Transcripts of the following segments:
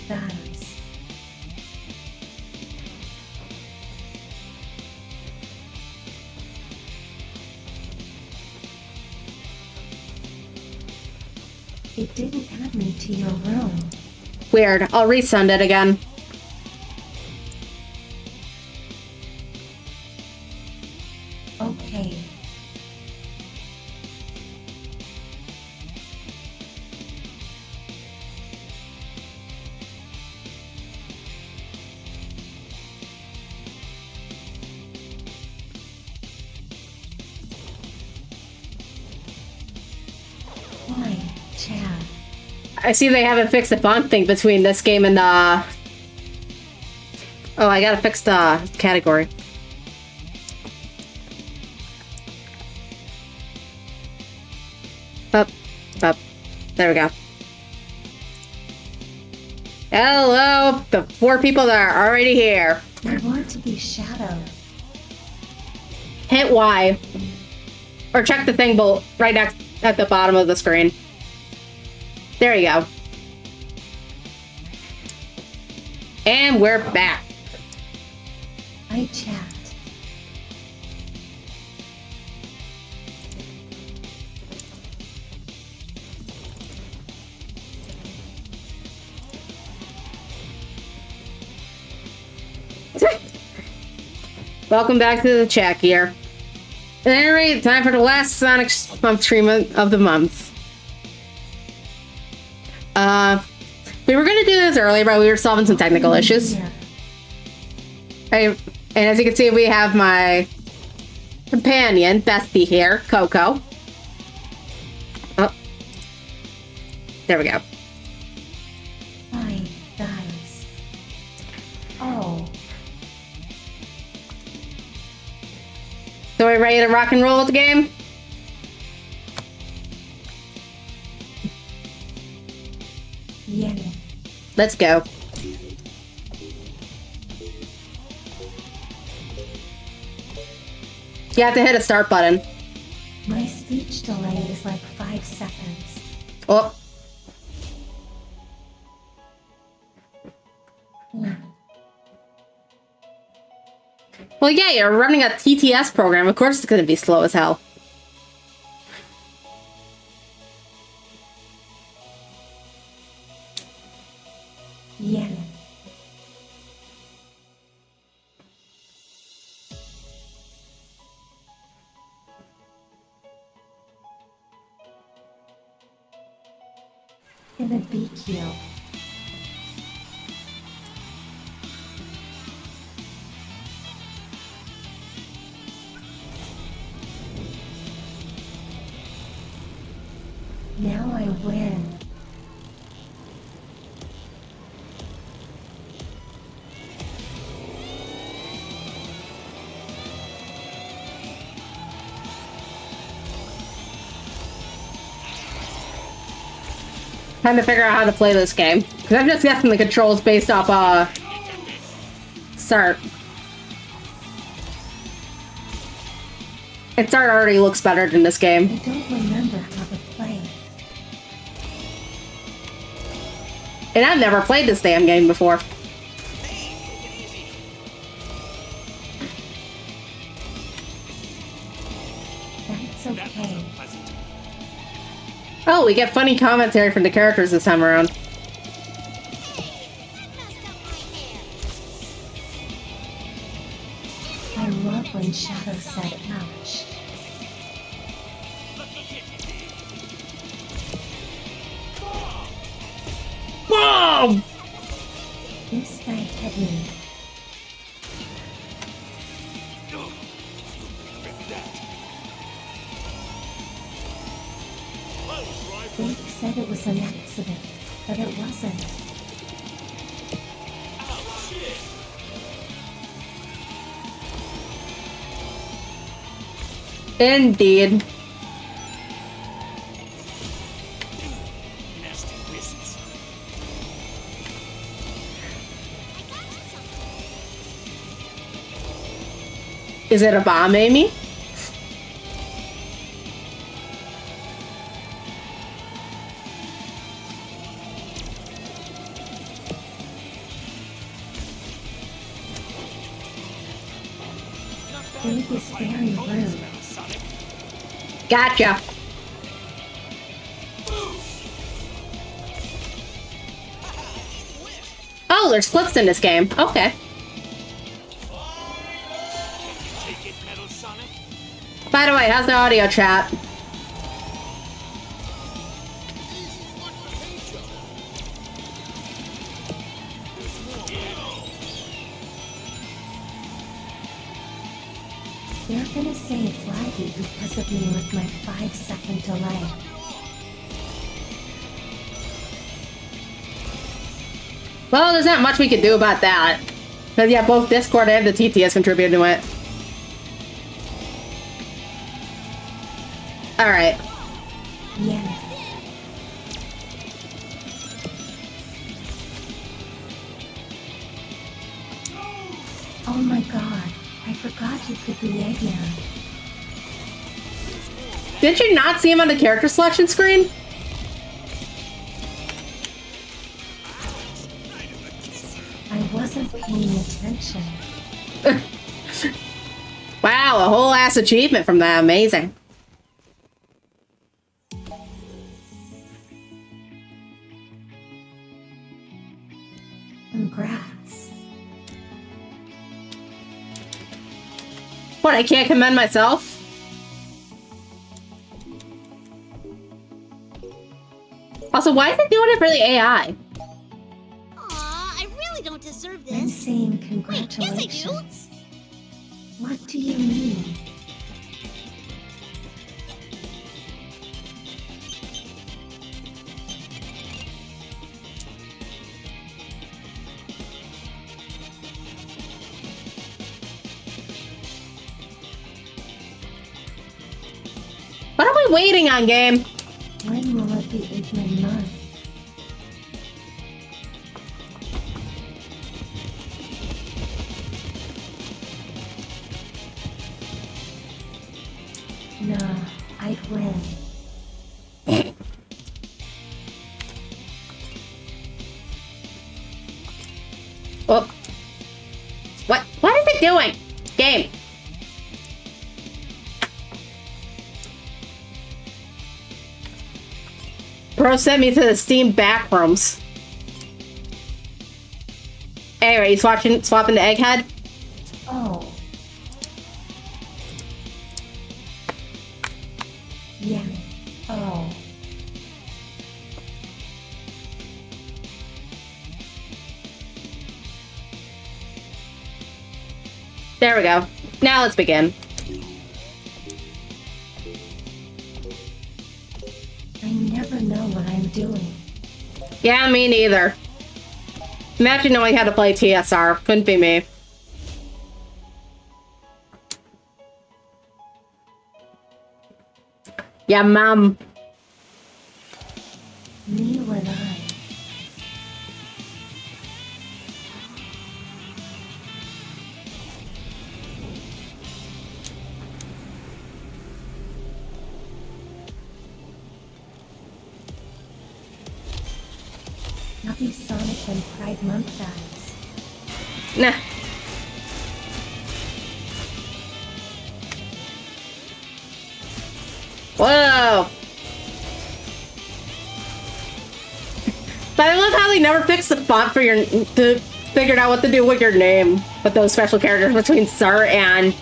dies. It didn't add me to your room. Weird. I'll resend it again. Okay. Why, Chad? I see they haven't fixed the font thing between this game and the... Oh, I gotta fix the category. Up, up. There we go. Hello, the 4 people that are already here. I want to be shadowed. Hit Y. Or check the thing right next at the bottom of the screen. There you go. And we're back. I chat. Welcome back to the chat here. At any rate, time for the last Sonic stream of the month. We were gonna do this earlier, but we were solving some technical issues. And as you can see, we have my companion, Bestie here, Coco. Oh. There we go. Hi, guys. Oh. So are we ready to rock and roll with the game? Yeah. Let's go. You have to hit a start button. My speech delay is like 5 seconds. Oh. Well, yeah, you're running a TTS program. Of course it's going to be slow as hell. Yeah. Gonna beat you. Now I win. Time to figure out how to play this game. Because I'm just guessing the controls based off, start. And start already looks better than this game. I don't remember how to play. And I've never played this damn game before. That's okay. Oh, we get funny commentary from the characters this time around. I love when Shadow said ouch. Boom! This guy hit me. Blake said it was an accident, but it wasn't. Indeed. Is it a bomb, Amy? Dave is very rude. Gotcha. Oh, there's clips in this game. Okay. By the way, how's the audio chat? They're gonna say it's laggy because of me with my 5-second delay. Well, there's not much we could do about that. Because, yeah, both Discord and the TTS contributed to it. Alright. Yeah. Oh my god, I forgot you could be Eggman. Did you not see him on the character selection screen? I wasn't paying attention. Wow, a whole ass achievement from that. Amazing. Congrats. What, I can't commend myself? Also, why is it doing it for the AI? Aw, I really don't deserve I'm this. saying Wait, congratulations. yes I do. What do you mean? What are we waiting on, game? When will it be Eggman month? Nah, I'd win. Oh. What is it doing? Game. Bro sent me to the Steam backrooms. Anyway, he's swapping the egghead. Oh. Yeah. Oh. There we go. Now let's begin. I never know what I'm doing. Yeah, me neither. Imagine knowing how to play TSR. Couldn't be me. Yeah, mom. Me when I. Happy Sonic and Pride Month, guys. Nah. Whoa. But I love how they never fixed the font for your figured out what to do with your name with those special characters between Sir and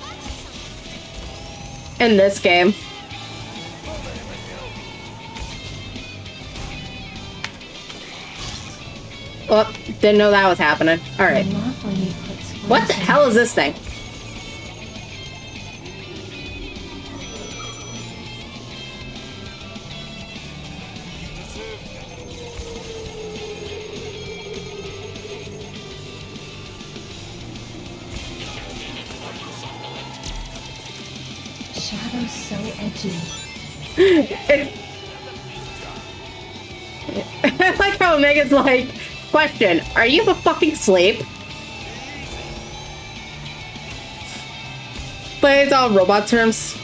in this game. Oh, didn't know that was happening. Alright. What the hell is this thing? Shadow's so edgy. I like how Omega's like, question, are you fucking asleep? But it's all robot terms.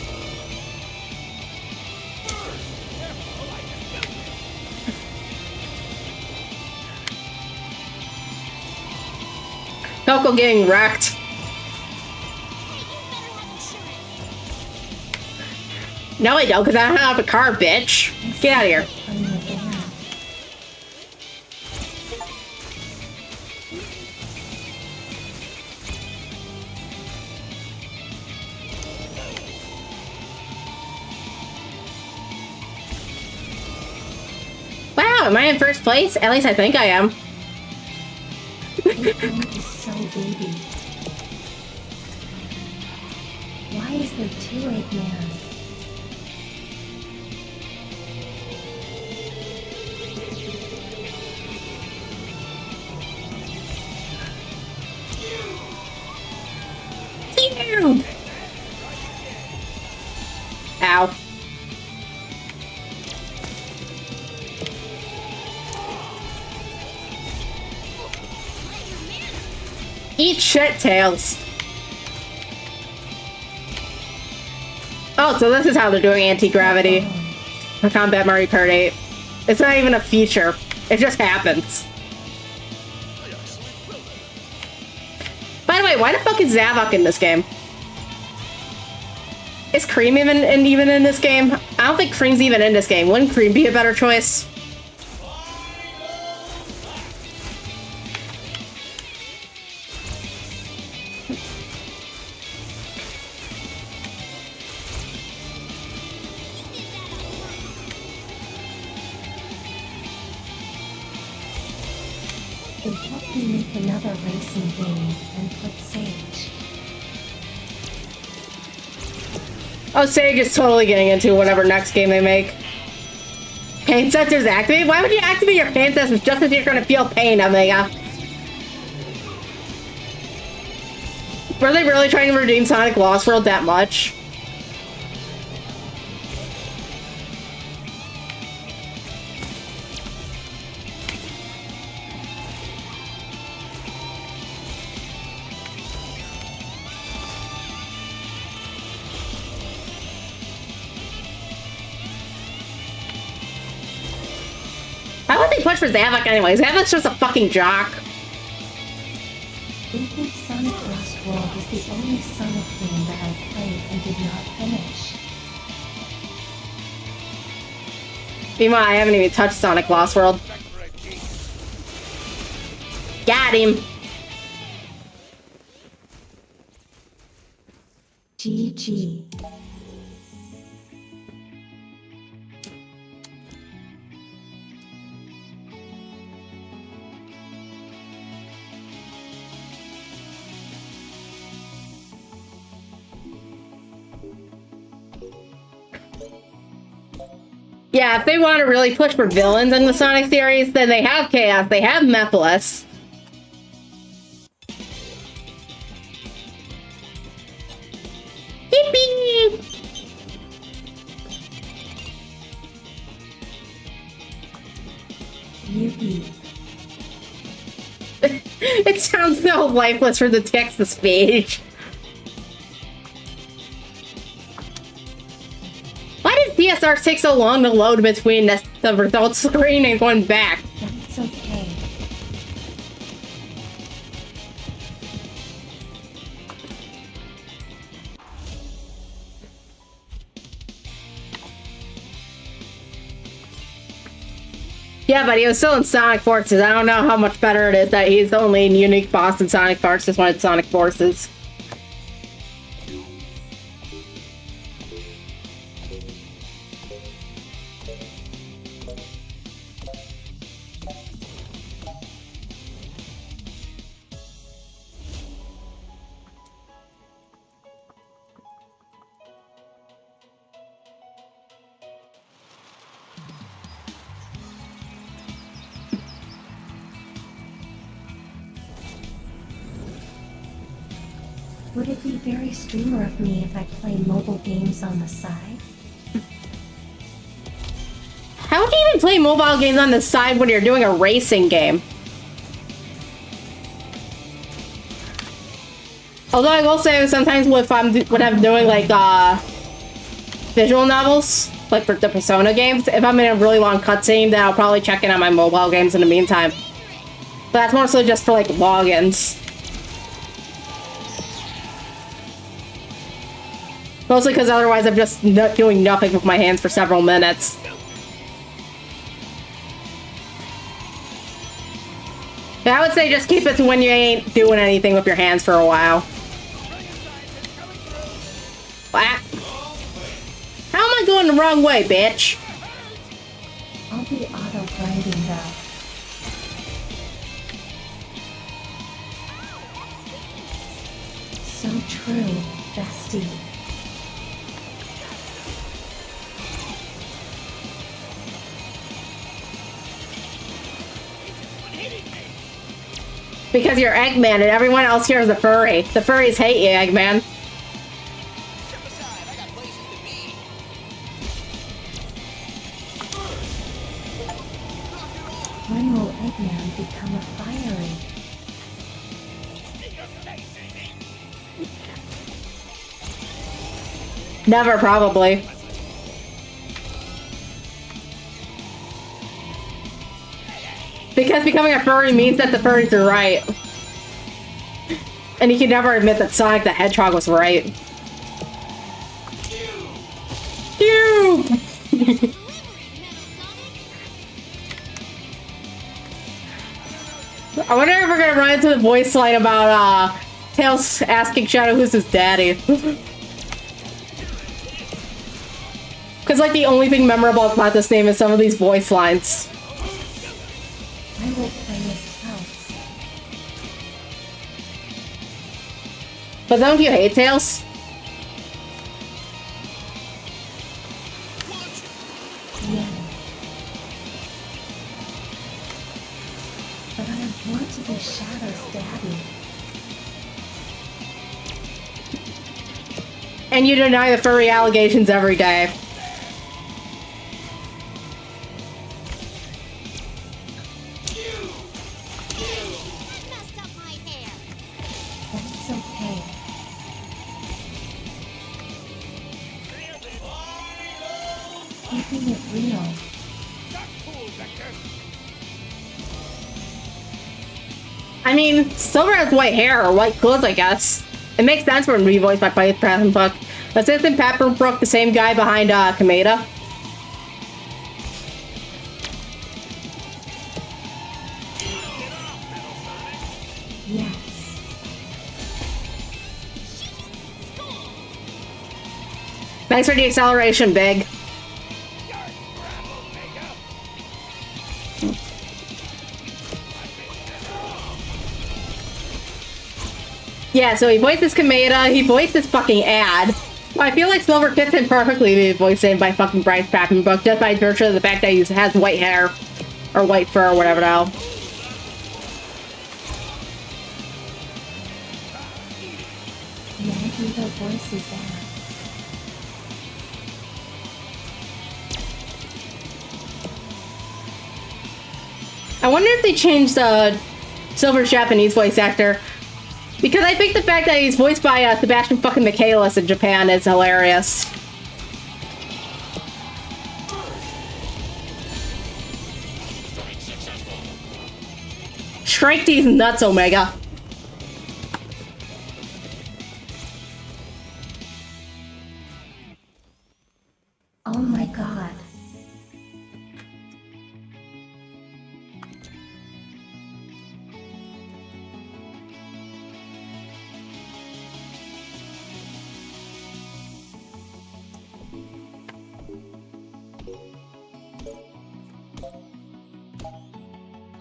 Coco getting wrecked. Hey, you better have No, I don't, because I don't have a car, bitch. Get out of here. On the air. Wow, am I in first place? At least I think I am. Everything is so baby. Why is there two Eggman? Ew. Ow. Eat shit, Tails. Oh, so this is how they're doing anti-gravity for Combat Mario Kart 8. It's not even a feature. It just happens. By the way, why the fuck is Zavok in this game? Is Cream even in this game? I don't think Cream's even in this game. Wouldn't Cream be a better choice? They helped me make another racing game and put Sage. Oh, Sage is totally getting into whatever next game they make. Pain sensors activate? Why would you activate your pain sensors just as you're gonna feel pain, Omega? Were they really trying to redeem Sonic Lost World that much? Why would they push for Zavok anyways? Zavok's just a fucking jock. I think Sonic Lost World is the only Sonic game that I played and did not finish. Meanwhile, I haven't even touched Sonic Lost World. Got him. GG. Yeah, if they want to really push for villains in the Sonic series, then they have Chaos, they have Mephiles. Yippee! Yuppie. It sounds so lifeless for the Texas page. Why does DSR take so long to load between the results screen and going back? That's okay. Yeah, but he was still in Sonic Forces. I don't know how much better it is that he's the only unique boss in Sonic Forces when it's Sonic Forces. Would it be very streamer of me if I play mobile games on the side? How would you even play mobile games on the side when you're doing a racing game? Although I will say sometimes when I'm doing like visual novels, like for the Persona games, if I'm in a really long cutscene, then I'll probably check in on my mobile games in the meantime. But that's mostly just for like logins. Mostly because otherwise I'm just doing nothing with my hands for several minutes. Yeah, I would say just keep it to when you ain't doing anything with your hands for a while. What? How am I going the wrong way, bitch? I'll be auto-grinding though. So true, bestie. Because you're Eggman and everyone else here is a furry. The furries hate you, Eggman. Step aside, I got places to be. When will Eggman become a fiery? Never, probably. Because becoming a furry means that the furries are right. And he can never admit that Sonic the Hedgehog was right. Phew! I wonder if we're gonna run into the voice line about Tails asking Shadow who's his daddy. Because like the only thing memorable about this name is some of these voice lines. I will play his house. But don't you hate Tails? Yeah. But I want to be Shadow's daddy. And you deny the furry allegations every day. That's okay. Keeping it real. I mean, Silver has white hair or white clothes, I guess. It makes sense for him to be voiced by Faith Peppenbrook. But isn't Peppenbrook the same guy behind Kameda? Yes. Thanks for the acceleration, Big. Yeah, so he voices Kameda, he voiced this fucking ad. Well, I feel like Silver fits in perfectly to be voiced in by fucking Bryce Peppenbrook, just by virtue of the fact that he has white hair. Or white fur, or whatever the hell. Maybe the voice is there. I wonder if they changed Silver's Japanese voice actor. Because I think the fact that he's voiced by Sebastian fucking Michaelis in Japan is hilarious. Strike these nuts, Omega. Oh my god.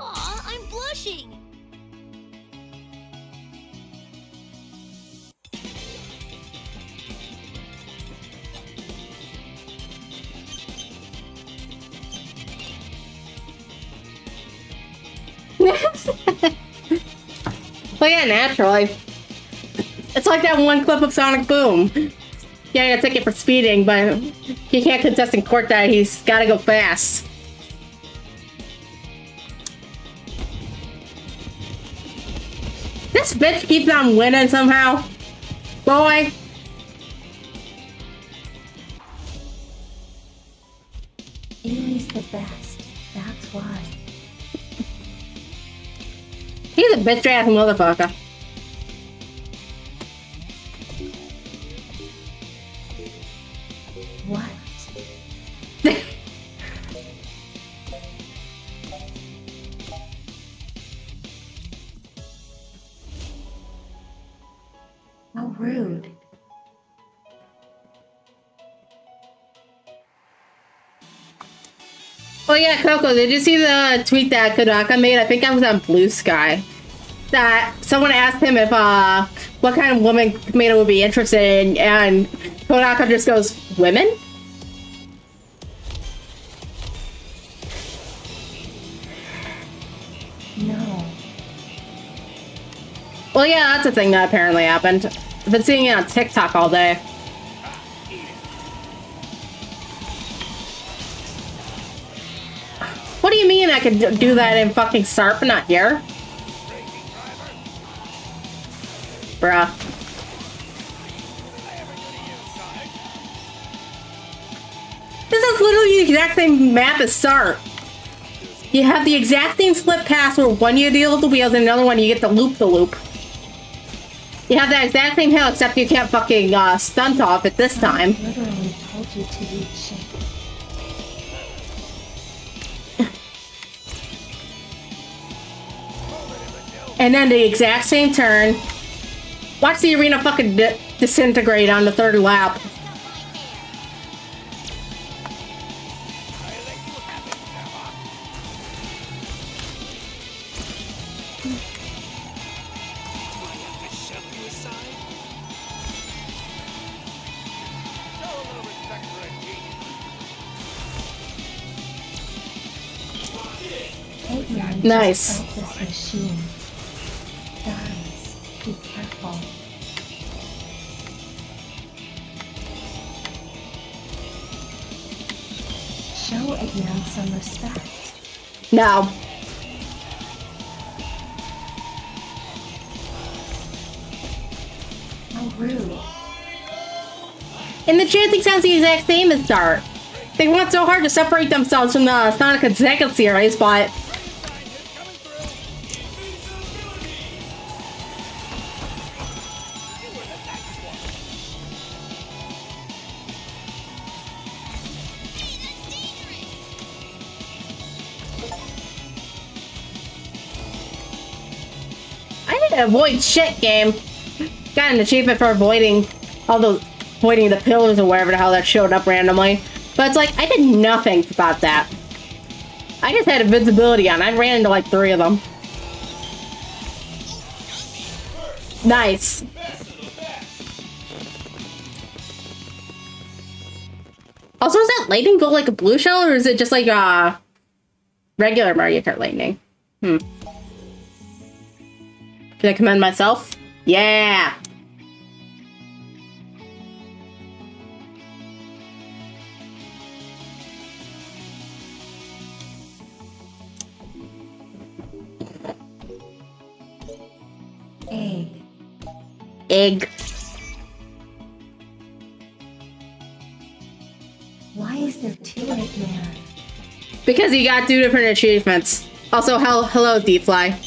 Aw, I'm blushing. Well, yeah, naturally. It's like that one clip of Sonic Boom. Getting a ticket for speeding, but he can't contest in court that he's gotta go fast. This bitch keeps on winning somehow. Boy. Amy's the best. That's why. He's a bitch ass motherfucker. rude. Oh yeah, Coco, did you see the tweet that Kodaka made? I think I was on Blue Sky. That someone asked him if what kind of woman Tomato would be interested in, and Kodaka just goes, women? No. Well, yeah, that's a thing that apparently happened. I've been seeing it on TikTok all day. What do you mean I could do that in fucking SARP but not here? Bruh. This is literally the exact same map as SARP. You have the exact same split pass where one you deal with the wheels and another one you get to loop the loop. You have that exact same hill except you can't fucking stunt off it this time. I literally told you to eat shit. And then the exact same turn. Watch the arena fucking disintegrate on the third lap. Eggman Nice. just felt this machine. Guys, be careful. Show Eggman some respect. No. How rude. And the chanting sounds the exact same as Dart. They want so hard to separate themselves from the Sonic and Sega series, but I need to avoid shit game. Got an achievement for avoiding avoiding the pillars or wherever the hell that showed up randomly. But it's like, I did nothing about that. I just had invisibility on. I ran into like 3 of them. Nice. Also, does that lightning go like a blue shell, or is it just like regular Mario Kart lightning? Can I commend myself? Yeah! Egg. Egg. Why is there 2 Eggman? Because you got 2 different achievements. Also, hello, D-Fly.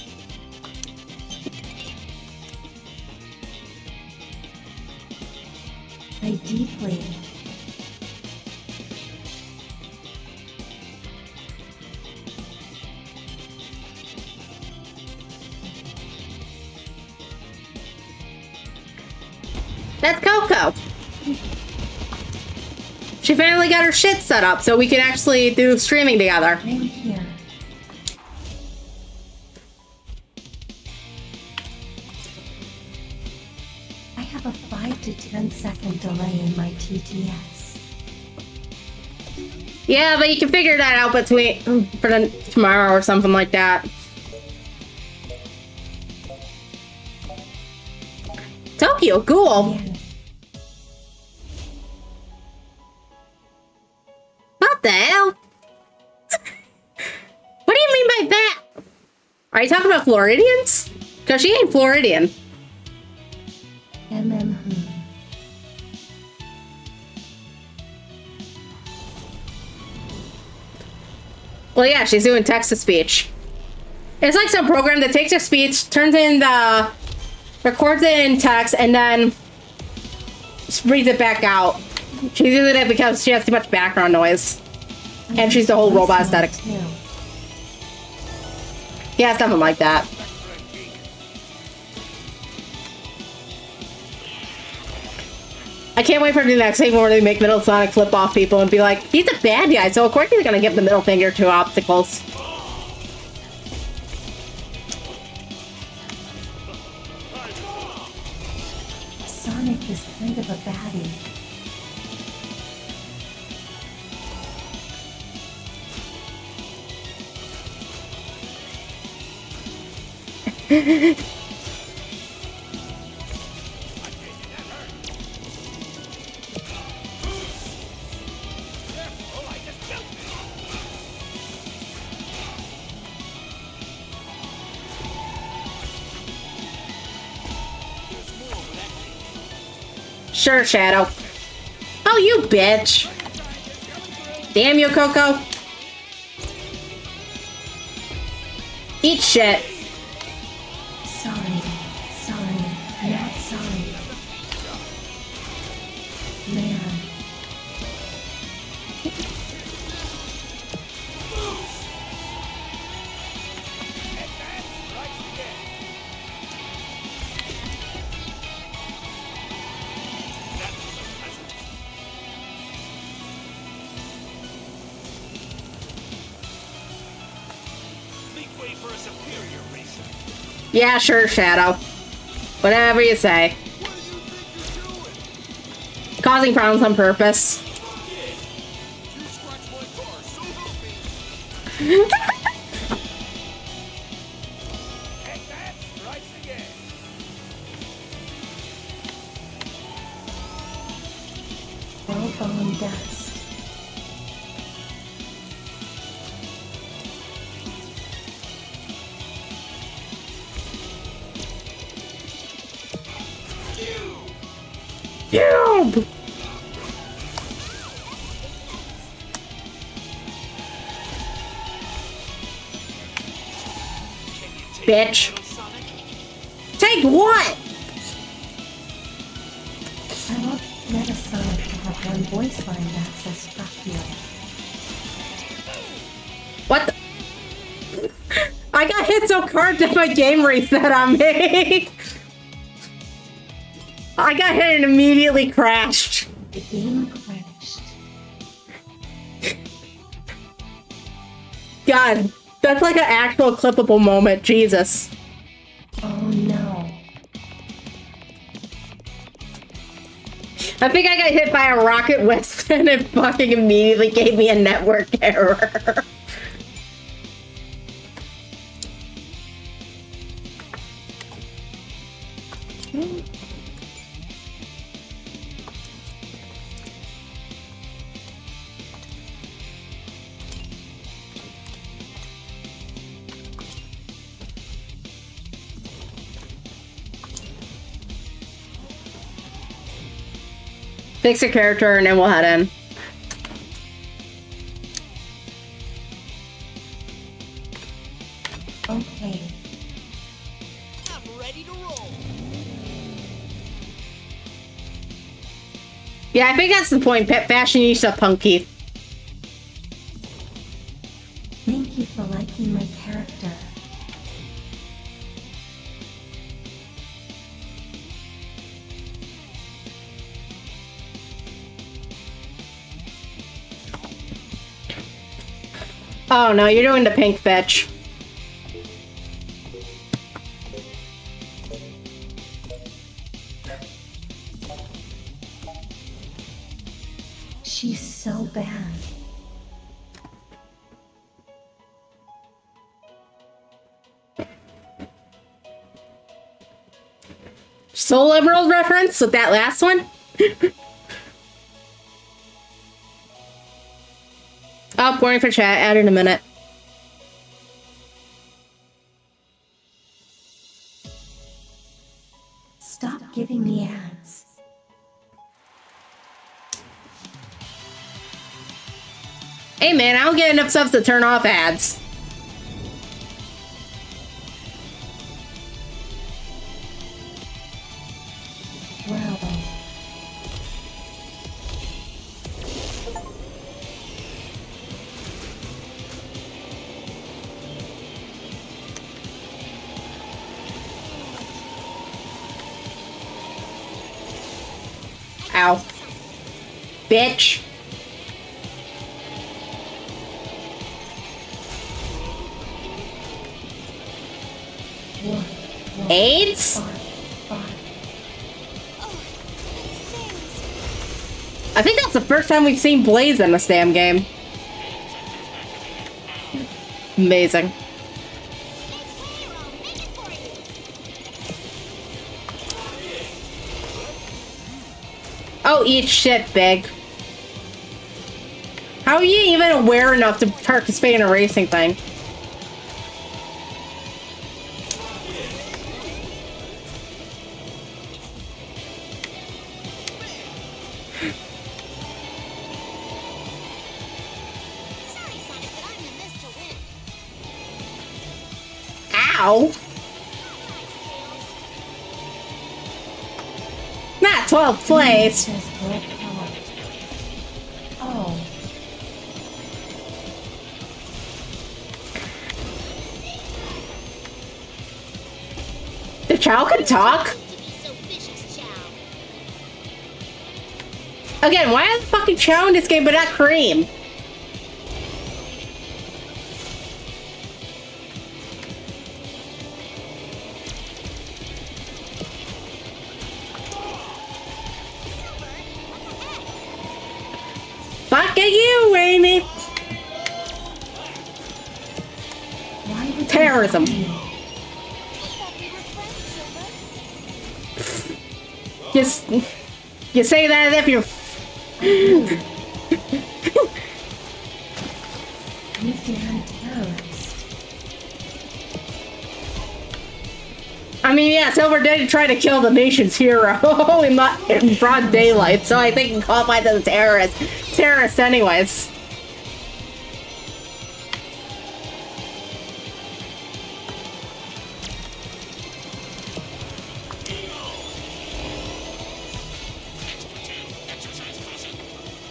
I deeply. That's Coco. She finally got her shit set up so we can actually do streaming together. I'm here. I have a 5 to 10 second delay in my TTS. Yeah, but you can figure that out between for tomorrow or something like that. Tokyo, cool. Yeah. What the hell? What do you mean by that? Are you talking about Floridians? Because she ain't Floridian. Who? Well, yeah, she's doing text-to-speech. It's like some program that takes your speech, turns in the... records it in text, and then... reads it back out. She's doing it because she has too much background noise. And she's the whole robot aesthetic. Yeah, something like that. I can't wait for the next thing where they make Middle Sonic flip off people and be like, he's a bad guy, so of course he's gonna give the middle finger to obstacles. Sonic is kind of a baddie. Sure, Shadow. Oh, you bitch. Damn you, Coco. Eat shit. Sorry, not sorry. Man. Yeah, sure, Shadow. Whatever you say. Causing problems on purpose. Well bone dust. Cube! Bitch. Take what? I want Metasonic to have one voice line that says fuck you. What the? I got hit so hard that my game reset on me. I got hit and immediately crashed. The game crashed. God, that's like an actual clippable moment. Jesus. Oh no. I think I got hit by a rocket wisp and it fucking immediately gave me a network error. Fix your character and then we'll head in. Okay. I'm ready to roll. Yeah, I think that's the point. Fashionista punky. Thank you for liking my character. Oh no, you're doing the pink bitch. She's so bad. Soul Emerald reference with that last one? Oh, warning for chat. Add in a minute. Stop giving me ads. Hey man, I don't get enough subs to turn off ads. Well, Ow. Bitch. AIDS? I think that's the first time we've seen Blaze in this damn game. Amazing. Oh, eat shit, Big. How are you even aware enough to participate in a racing thing? Ow! Not 12th place. Oh. The Chow can talk? Again, why is fucking Chow in this game but not Cream? Fuck you, Amy! Terrorism. Just, you say that as if you're... You damn terrorist. I mean, yeah, Silver did try to kill the nation's hero in broad daylight, so I think he qualifies as a terrorist. Terrorist anyways.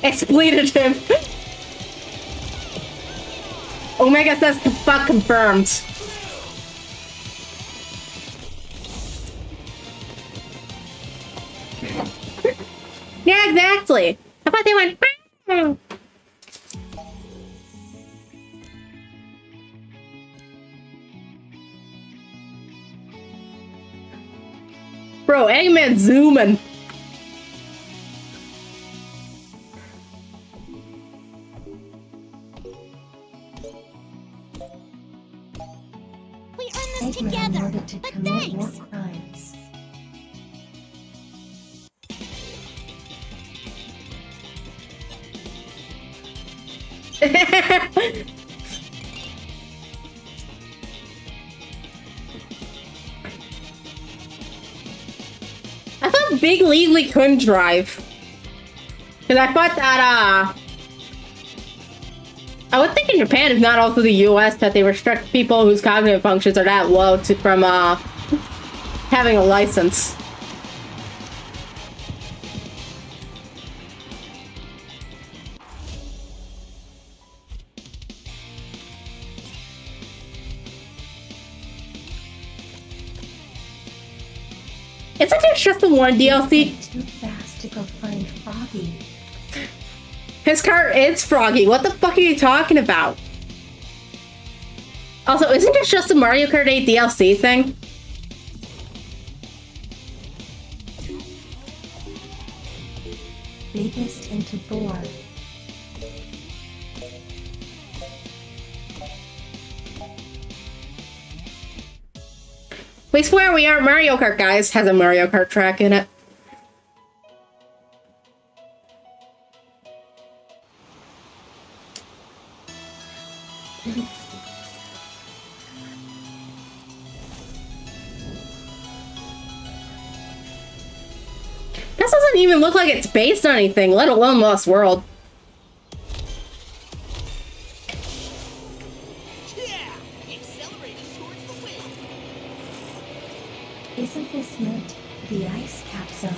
Expletive. Omega says fuck confirmed. Yeah, exactly. How about they went? "Meow." Bro, Eggman's zooming. We earned this Eggman together, wanted to but commit war thanks. crimes. I thought Big legally couldn't drive. Because I thought that, I would think in Japan, if not also the US, that they restrict people whose cognitive functions are that low from, having a license. Isn't there just the one DLC? Too fast to go find Froggy. His car is Froggy. What the fuck are you talking about? Also, isn't this just a Mario Kart 8 DLC thing? Biggest into boar. We swear we aren't Mario Kart guys. Has a Mario Kart track in it. This doesn't even look like it's based on anything, let alone Lost World. Yeah! Accelerating towards the win! Isn't this meant to be Ice Cap Zone?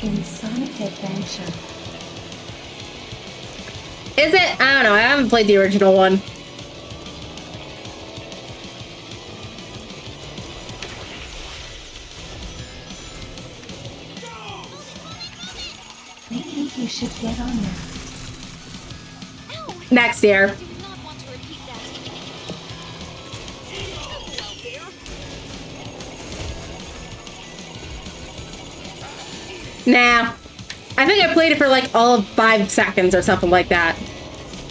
In Sonic Adventure. Is it? I don't know. I haven't played the original one. should get on that. Ow! Next year. I do not want to repeat that. Careful out there. Nah. I think I played it for like all of 5 seconds or something like that.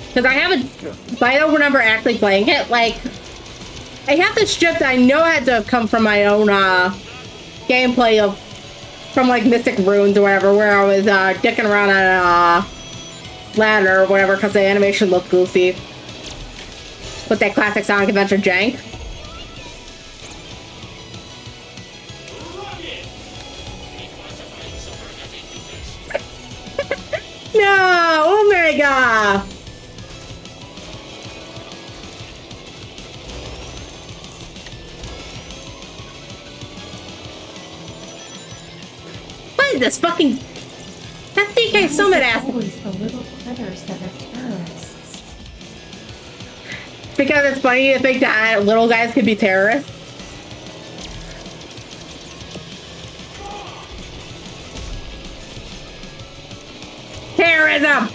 Because I haven't, but I don't remember actually playing it. Like, I have this strip that I know had to have come from my own gameplay of, from like Mystic Runes or whatever, where I was dicking around on a ladder or whatever because the animation looked goofy. With that classic Sonic Adventure jank. No! Omega! What is this fucking... That DK Summit ass... Always the little critters that are terrorists. Because it's funny to think that little guys could be terrorists. Terrorism!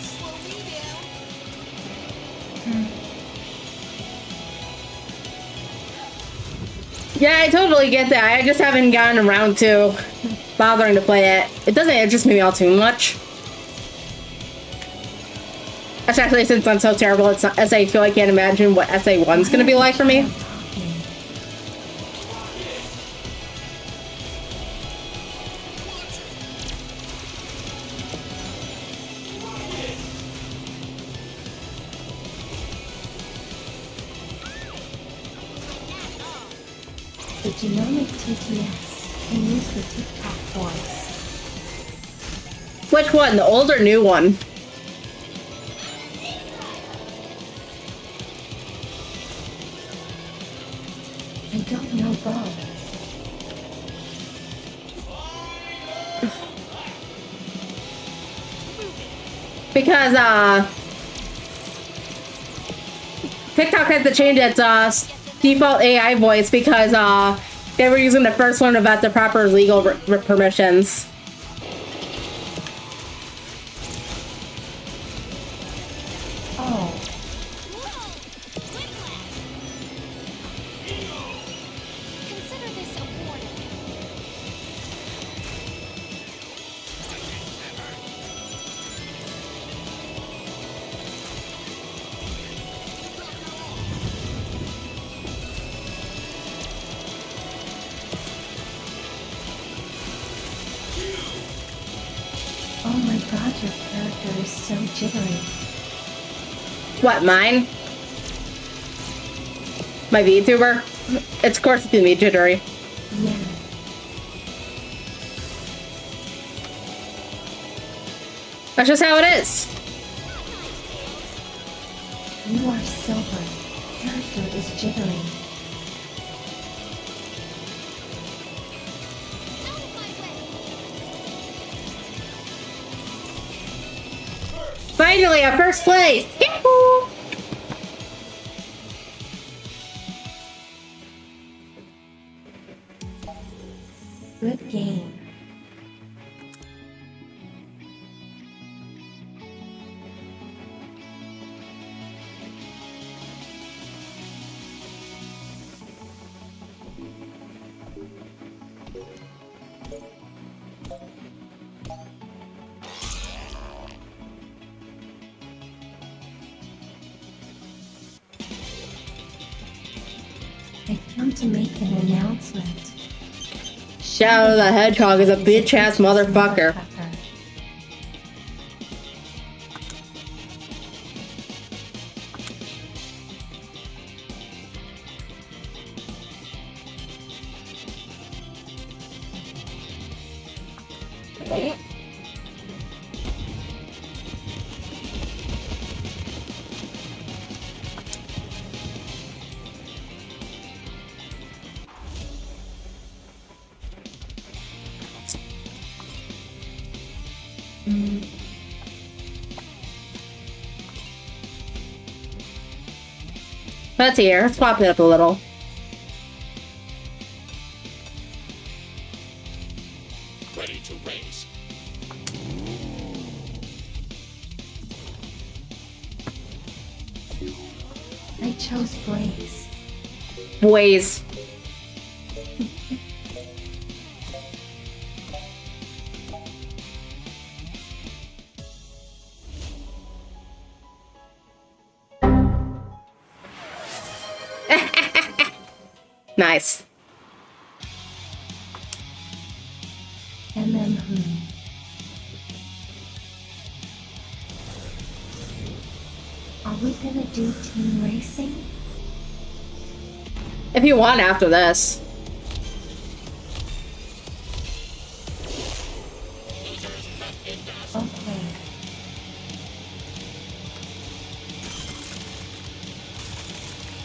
Slow me down. Yeah, I totally get that. I just haven't gotten around to bothering to play it. It doesn't interest me all too much. Especially since I'm so terrible at SA2, I can't imagine what SA1's gonna be like for me. The genomic TTS can use the TikTok voice. Which one? The old or new one? I don't know both. Because, TikTok had to change its, default AI voice because, they were using the first one without the proper legal permissions. Oh, Whoa! Whiplash. Consider this a warning. oh my god, your character is so jittery. What, mine? My VTuber? It's of course it's gonna be jittery. Yeah. That's just how it is. You are silver. Character is jittery. Out of my way. Finally, our first place! Yahoo! Good game. I come to make an announcement. Shadow the Hedgehog is a bitch-ass motherfucker. That's here. Let's pop it up a little. Ready to race. I chose Blaze. Ways. Nice. And then are we gonna do team racing? If you want after this. Okay.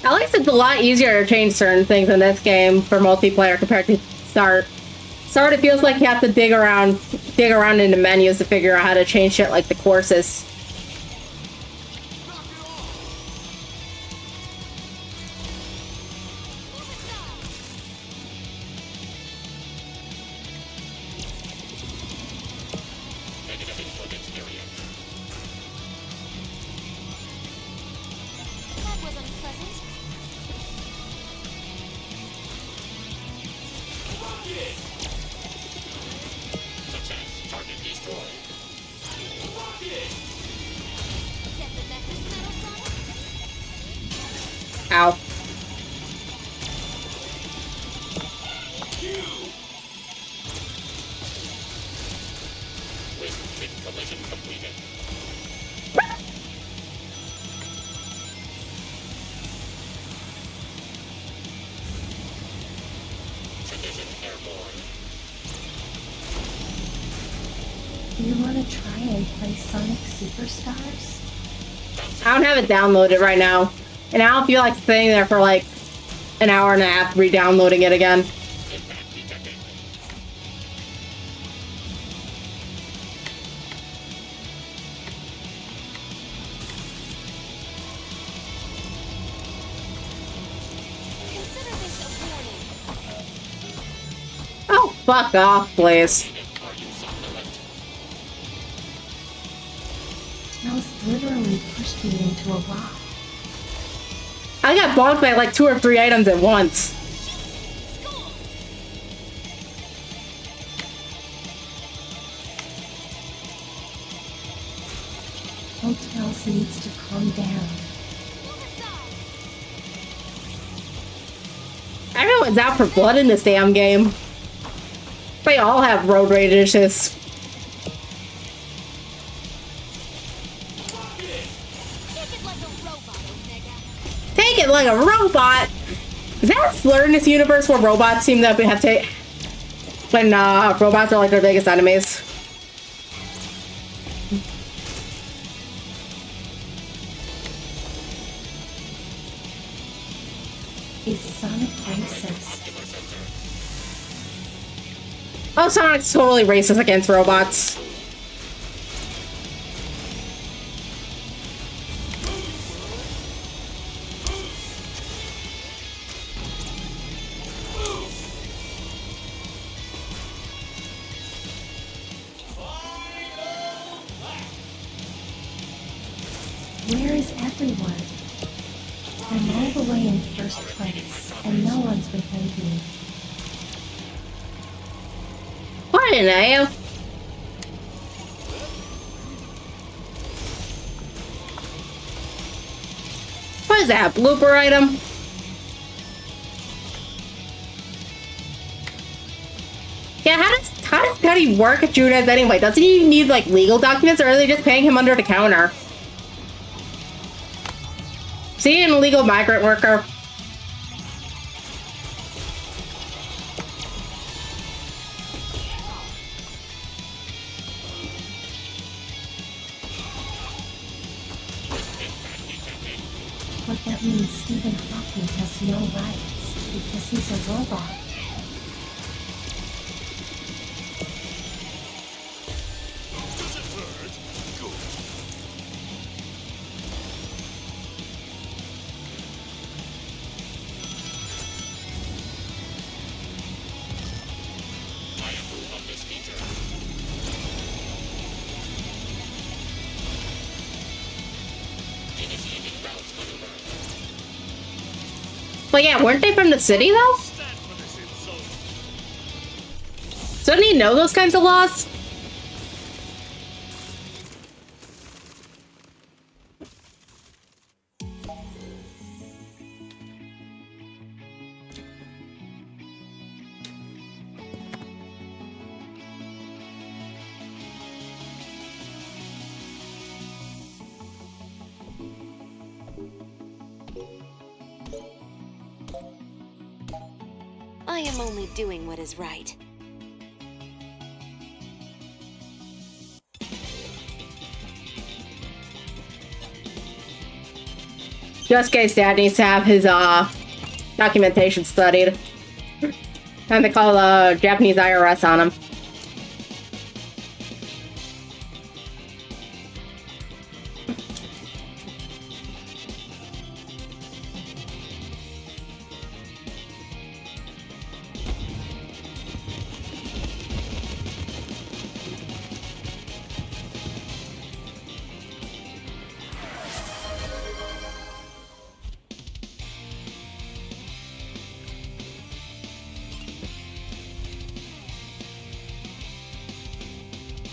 At least it's a lot easier to change certain things in this game for multiplayer compared to Start. Start, it feels like you have to dig around in the menus to figure out how to change shit like the courses. Negative input experience. That was unpleasant. Success. Target destroyed. Get the message, Metal Sonic? Ow. With collision completed. Condition airborne. Do you want to try and play Sonic Superstars? I don't have it downloaded right now. And I don't feel like sitting there for like an hour and a half re-downloading it again. Impact detected. Consider this a warning. Oh, fuck off, please. Are you somnolent? Tails literally pushed me into a rock. I got bonked by like 2 or 3 items at once. Oh, Tails needs to calm down. Everyone's out for blood in this damn game. They all have road rage issues. Take it like a robot, Omega. Take it like a robot! Is that a slur in this universe where robots seem to have to... When robots are like their biggest enemies? Is Sonic racist? Oh, Sonic's totally racist against robots. Where is everyone? I'm all the way in first place, and no one's behind me. What an A. What is that, blooper item? Yeah, how does Teddy work at Judas anyway? Doesn't he need like legal documents, or are they just paying him under the counter? Is he an illegal migrant worker? But that means Stephen Hawking has no rights, because he's a robot. But yeah, weren't they from the city though? Doesn't he know those kinds of laws? I am only doing what is right. Yosuke's dad needs to have his documentation studied. Time to call the Japanese IRS on him.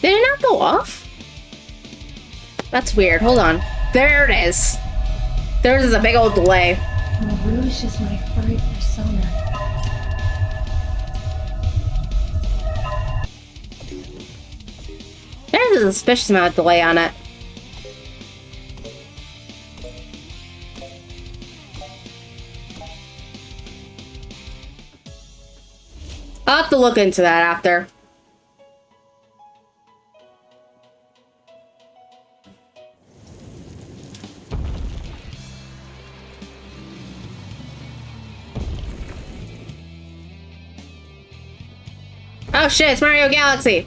Did it not go off? That's weird. Hold on. There it is. There's a big old delay. Rouge is my furry persona. There's a suspicious amount of delay on it. I'll have to look into that after. Oh shit, it's Mario Galaxy!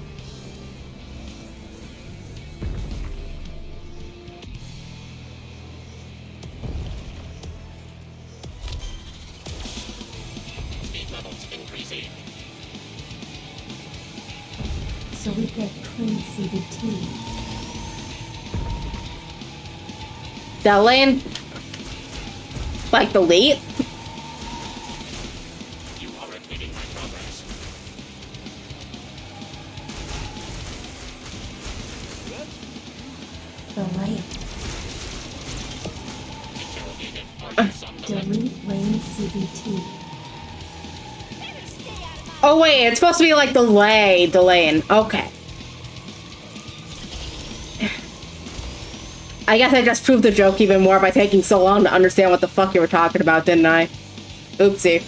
Speed levels increasing. So we get clean CBT. Delaying? Like delete? You are impeding my progress. The light. Interrogated. Are you some Delete lane CBT. Oh wait, it's supposed to be like delaying. Okay. I guess I just proved the joke even more by taking so long to understand what the fuck you were talking about, didn't I? Oopsie.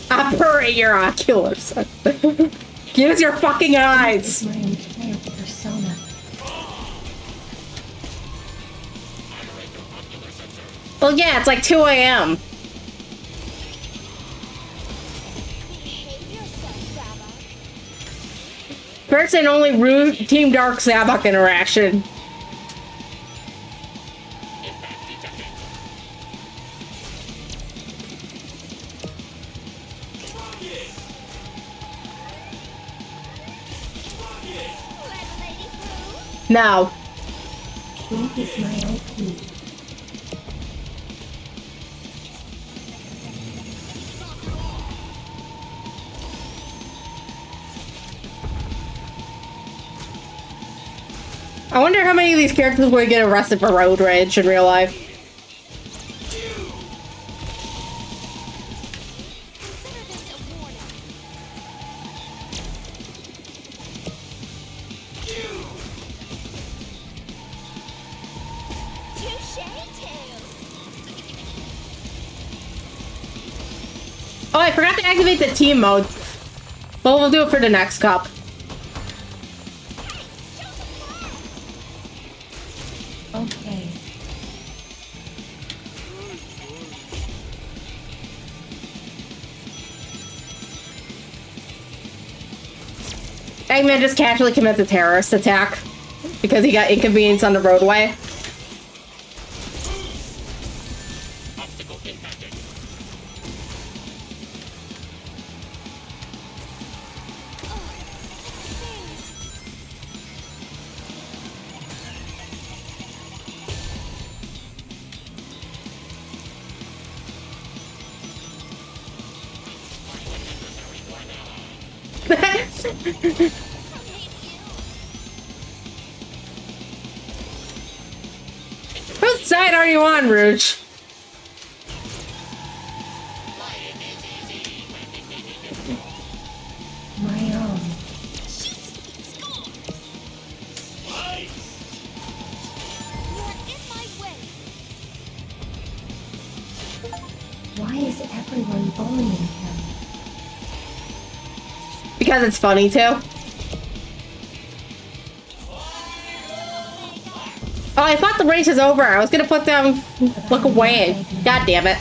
Operate your ocular sensor. Use your fucking eyes. My entire persona. Well, yeah, it's like 2 a.m. First and only Team Dark Sabak interaction. impact detected? No. Blink is my IP. I wonder how many of these characters would get arrested for road rage in real life. Consider this a warning. Touche, Tails. Oh, I forgot to activate the team mode. Well, we'll do it for the next cup. Okay. Eggman just casually commits a terrorist attack because he got inconvenienced on the roadway. Obstacle impacted. It's Whose side are you on, Rouge? My own. You're in my way. Why is everyone bullying him? Because it's funny too. Oh, I thought the race is over. I was gonna put them look away. God damn it.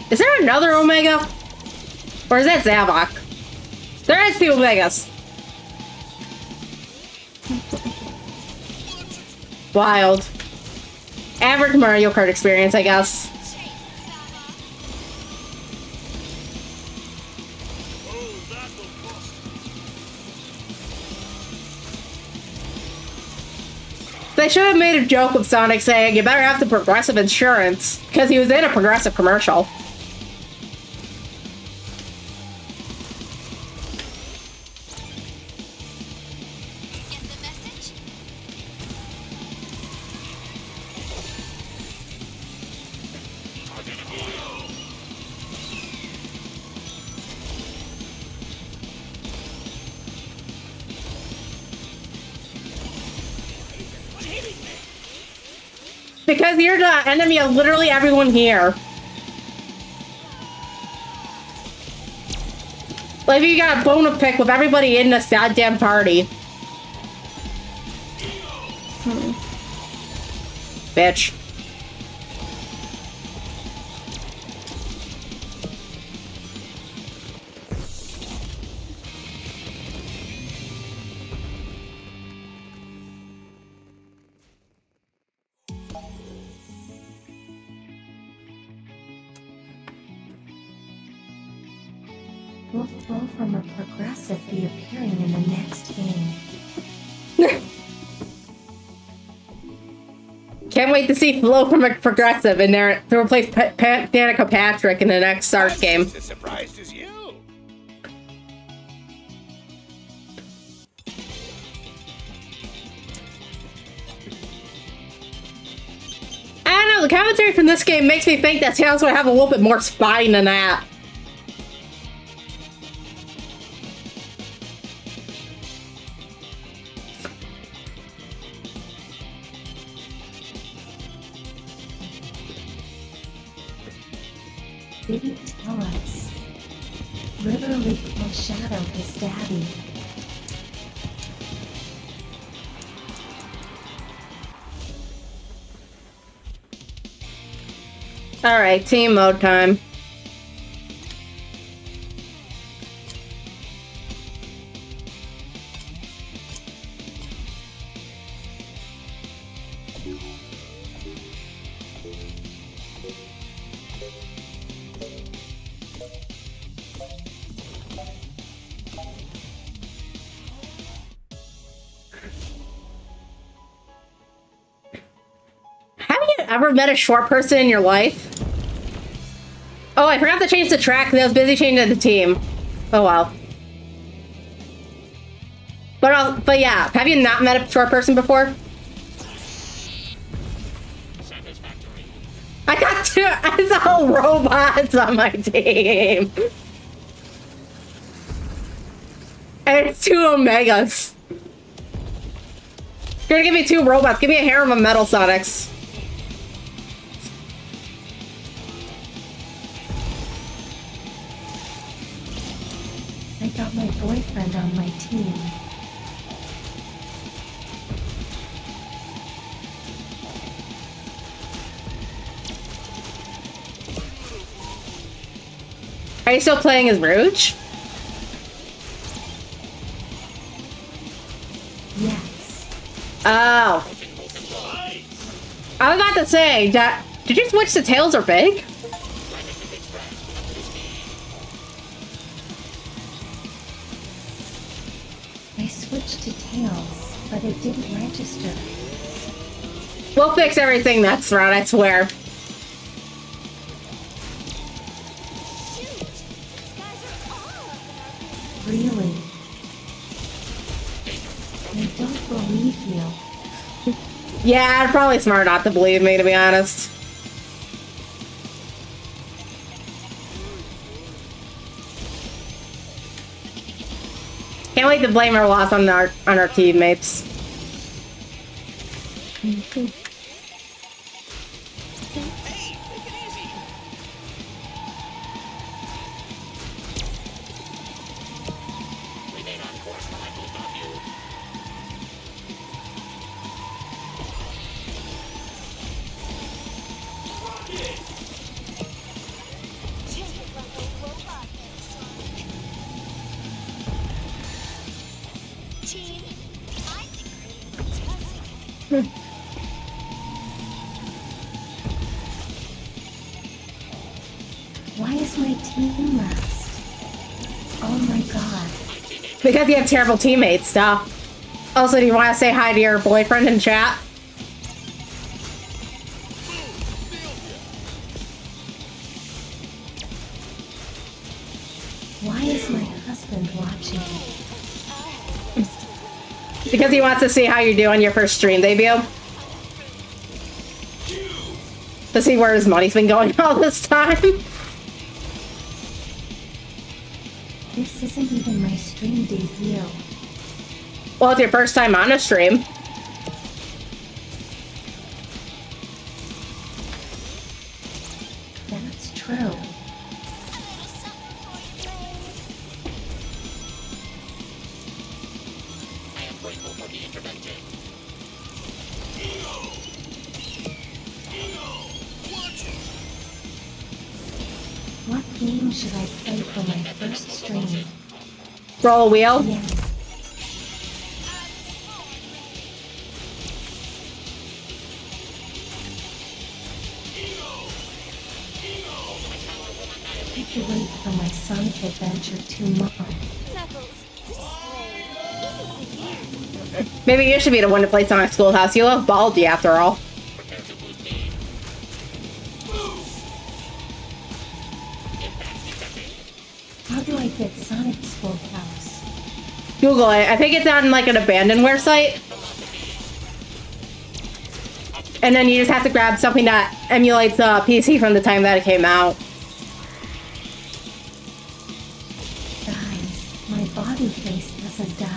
Is there another Omega? Or is that Zavok? There is two Omegas. Wild. Average Mario Kart experience, I guess. They should have made a joke of Sonic saying, you better have the Progressive insurance, because he was in a Progressive commercial. Get the message? Because you're the enemy of literally everyone here. Like, you got a bone to pick with everybody in this goddamn party. Bitch. Will Flow from a Progressive be appearing in the next game? Can't wait to see Flo from a Progressive in there to replace Danica Patrick in the next Start game. Just as surprised as you. I don't know, the commentary from this game makes me think that Tails would have a little bit more spine than that. Didn't tell us. Literally foreshadowed his daddy. Alright, team mode time. Have you ever met a short person in your life? Oh, I forgot to change the track because I was busy changing the team. Oh well. But yeah, have you not met a short person before? Satisfactory. I got two. I saw robots on my team, and it's two Omegas. You're gonna give me two robots. Give me a harem of Metal Sonics. I got my boyfriend on my team. Are you still playing as Rouge? Yes. Oh. I was about to say, did you switch to Tails or Big? I switched to Tails, but it didn't register. We'll fix everything next round, I swear. Shoot! These guys are all up in our business. Really? I don't believe you. Yeah, it's probably smart not to believe me, to be honest. Can't wait to blame our loss on our teammates. Hey, take it easy. Remain on course while I move on you. Take it like a robot there, Sonic. Team, I think we're fantastic. Why is my team last? Oh my god. Because you have terrible teammates, duh. Also, do you want to say hi to your boyfriend in chat? Why is my husband watching? Because he wants to see how you do on your first stream debut. To see where his money's been going all this time. This isn't even my stream debut. Well, it's your first time on a stream. That's true. A little something for you, I am grateful for the intervention. What game should I play for my first stream? Roll a wheel. Yeah. I could wait for my Sonic Adventure 2 mod. Knuckles. This is great. This is you. Maybe you should be the one to play Sonic Schoolhouse. You love Baldi after all. Prepare to boost me. Impact detected. How do I get Sonic Schoolhouse? Google it. I think it's on like an abandonware site. And then you just have to grab something that emulates the PC from the time that it came out. Guys, my body face doesn't die.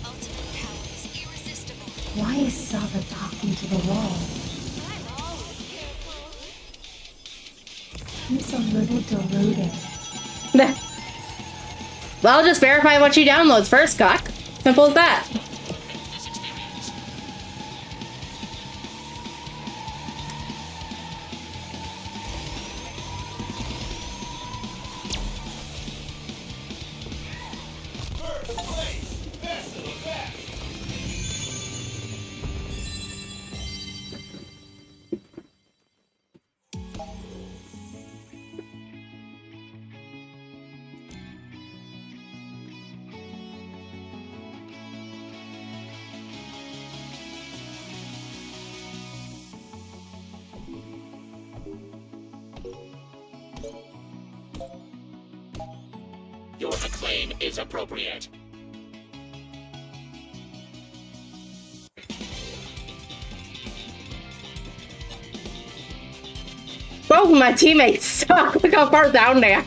Ultimate power is irresistible. Why is Saba talking to the wall? I'm always careful. He's a little deluded. Well, just verify what she downloads first, Cock. Simple as that. This experience. Your acclaim is appropriate. Both of my teammates suck. Look how far down they are.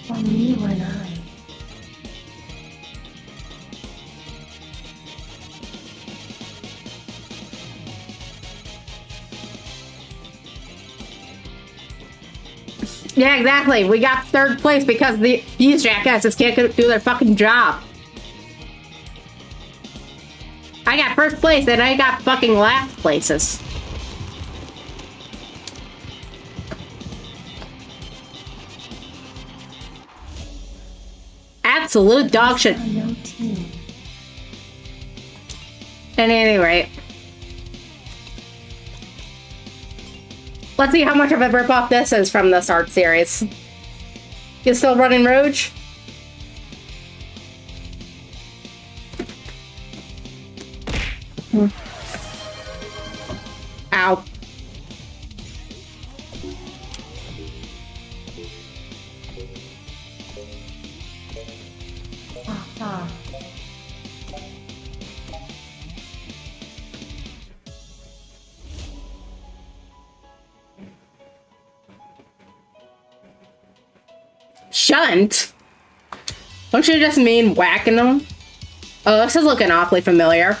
For me or not. Yeah, exactly. We got third place because these jackasses can't do their fucking job. I got first place and I got fucking last places. Absolute dog shit. No team. At any rate. Let's see how much of a ripoff this is from this art series. You still running Rouge? Ow. Aha. Shunt? Don't you just mean whacking them? Oh, this is looking awfully familiar.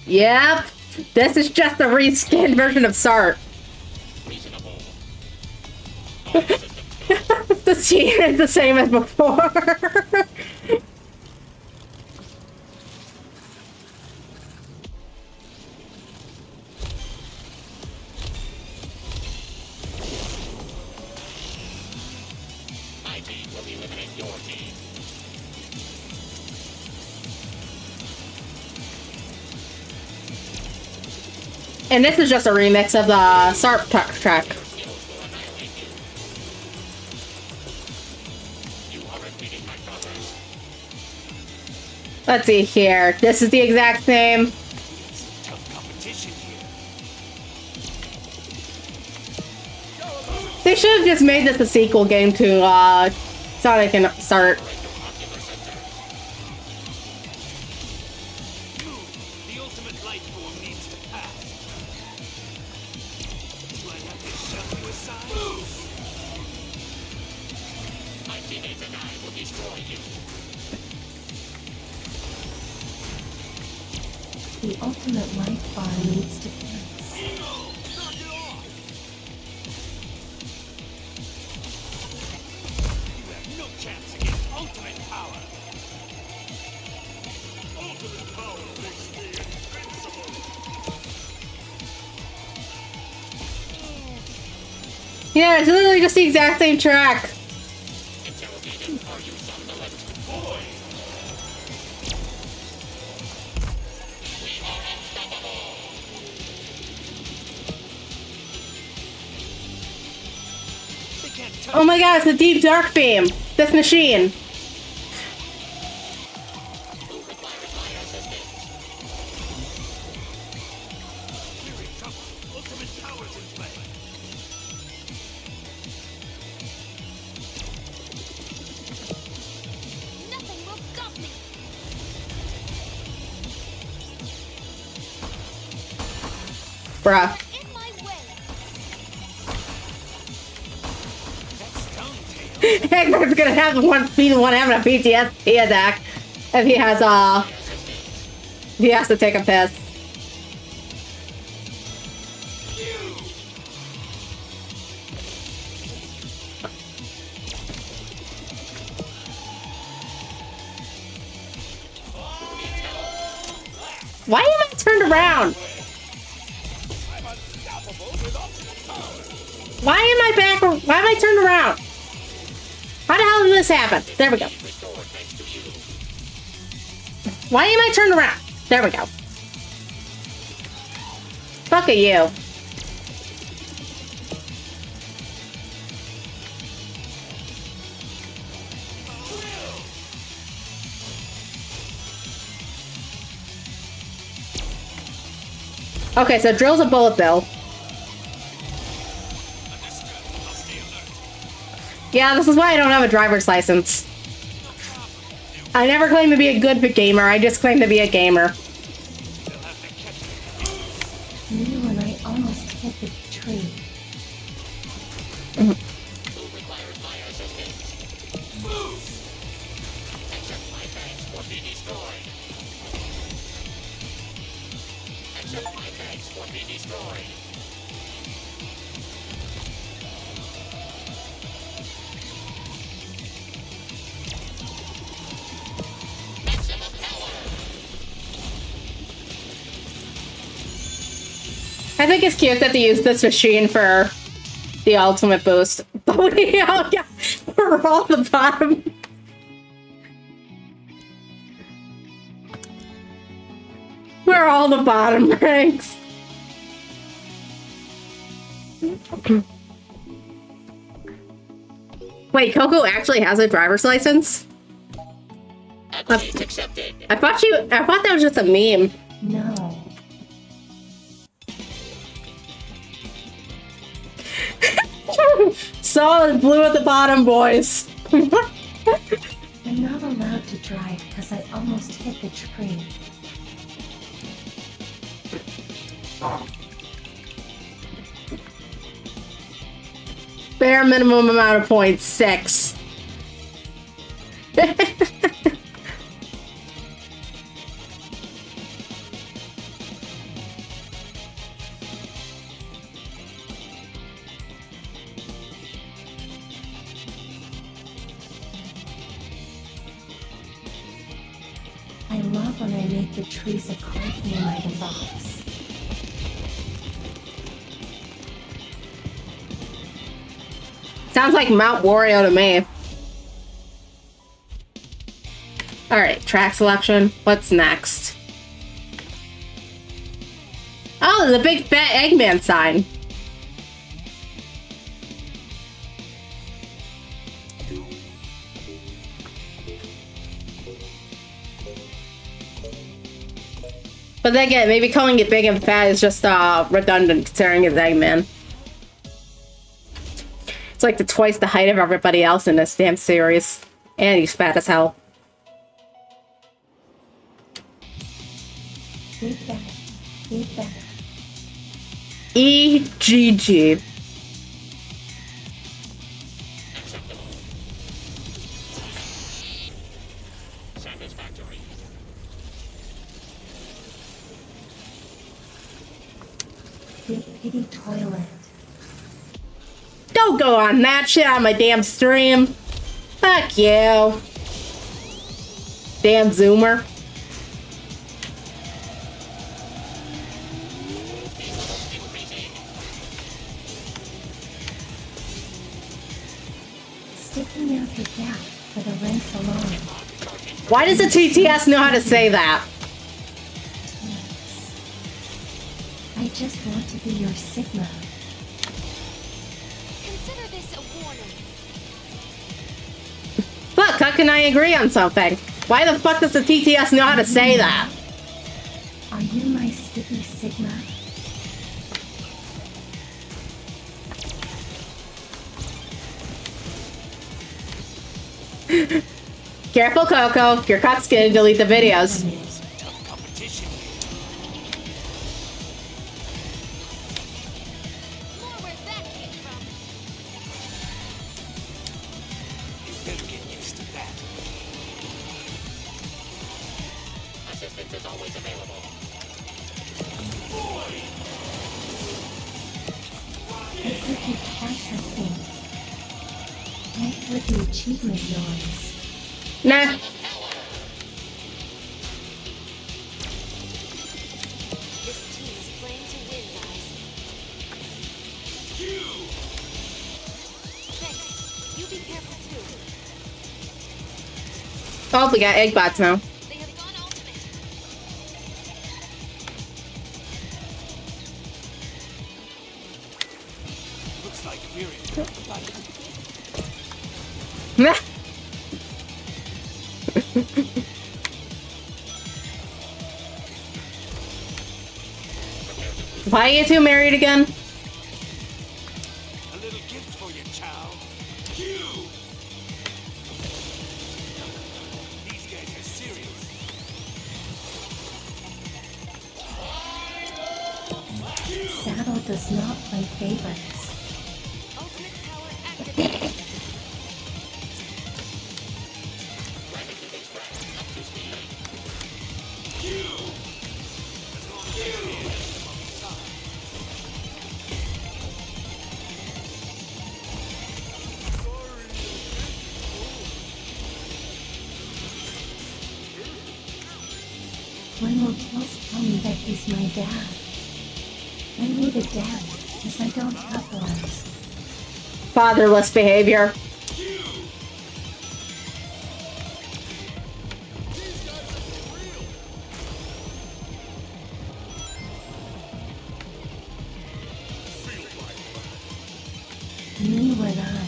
Yep. This is just a reskinned version of Sart. Reasonable. The scene is the same as before. My team will eliminate your team. And this is just a remix of the Sart track. Skills will annihilate you. You are impeding my progress. Let's see here. This is the exact same. Tough competition here. They should have just made this a sequel game to Sonic and Sart. Ocular sensor. The ultimate life form needs to pass. Do I have to shove you aside? My teammates and I will destroy you. The ultimate life bar needs to pass. Knock it off! You have no chance against ultimate power. Ultimate power makes me invincible. Yeah, it's literally just the exact same track. Interrogated. Are you somnolent? Boy! They can't touch Oh my god, it's the Deep Dark Beam. This machine. Who requires my assistance? We're in trouble. Ultimate power's in play. Nothing will stop me. Bruh. In my way. Eggman's gonna have be the one having a PTSD attack if he has he has to take a piss. Why am I turned around? Why am I back? Why am I turned around? How the hell did this happen? There we go. Restored thanks to you. Why am I turned around? There we go. Fuck at you. Okay, so Drill's a bullet bill. Yeah, this is why I don't have a driver's license. I never claimed to be a good gamer, I just claimed to be a gamer. You and I almost hit the tree. Who requires my assistance? Accept my thanks or be destroyed. Accept my thanks or be destroyed. I think it's cute that they use this machine for the ultimate boost. But oh yeah, we're all the bottom. We're all the bottom ranks. Wait, Coco actually has a driver's license? Upgrades accepted. I thought that was just a meme. No. Solid blue at the bottom, boys. I'm not allowed to drive because I almost hit the tree. Bare minimum amount of points, 6. I love when I make the trees a coffee in my box. Sounds like Mount Wario to me. Alright, track selection. What's next? Oh, the big fat Eggman sign. But then again, maybe calling it big and fat is just redundant considering it's Eggman. It's like twice the height of everybody else in this damn series. And he's fat as hell. Feedback. Feedback. EGG. Acceptable. Satisfactory. Big pity toilet. Don't go on that shit on my damn stream. Fuck you. Damn Zoomer. Sticking out the gap for the rents alone. Why does the TTS know how to say that? I just want to be your Sigma. Consider this a warning. Look, how can I agree on something? Why the fuck does the TTS know how to say that? Are you my sticky Sigma? Careful, Coco. Your cuck's gonna delete the videos. Tough competition. More where that came from. You better get used to that. Assistance is always available. I heard you pass a thing. I heard the achievement noise. Nah. This team is playing to win, guys. Thanks. You be careful too. Oh, we got egg bots now. They have gone ultimate. Looks like we're in for a fight. Nah. Why are you two married again? A little gift for you, child. These guys are serious. Saddle does not play favorites. Ultimate power activated. When will Tails tell me that he's my dad? I need a dad, because I don't have one. Fatherless behavior. Me when I.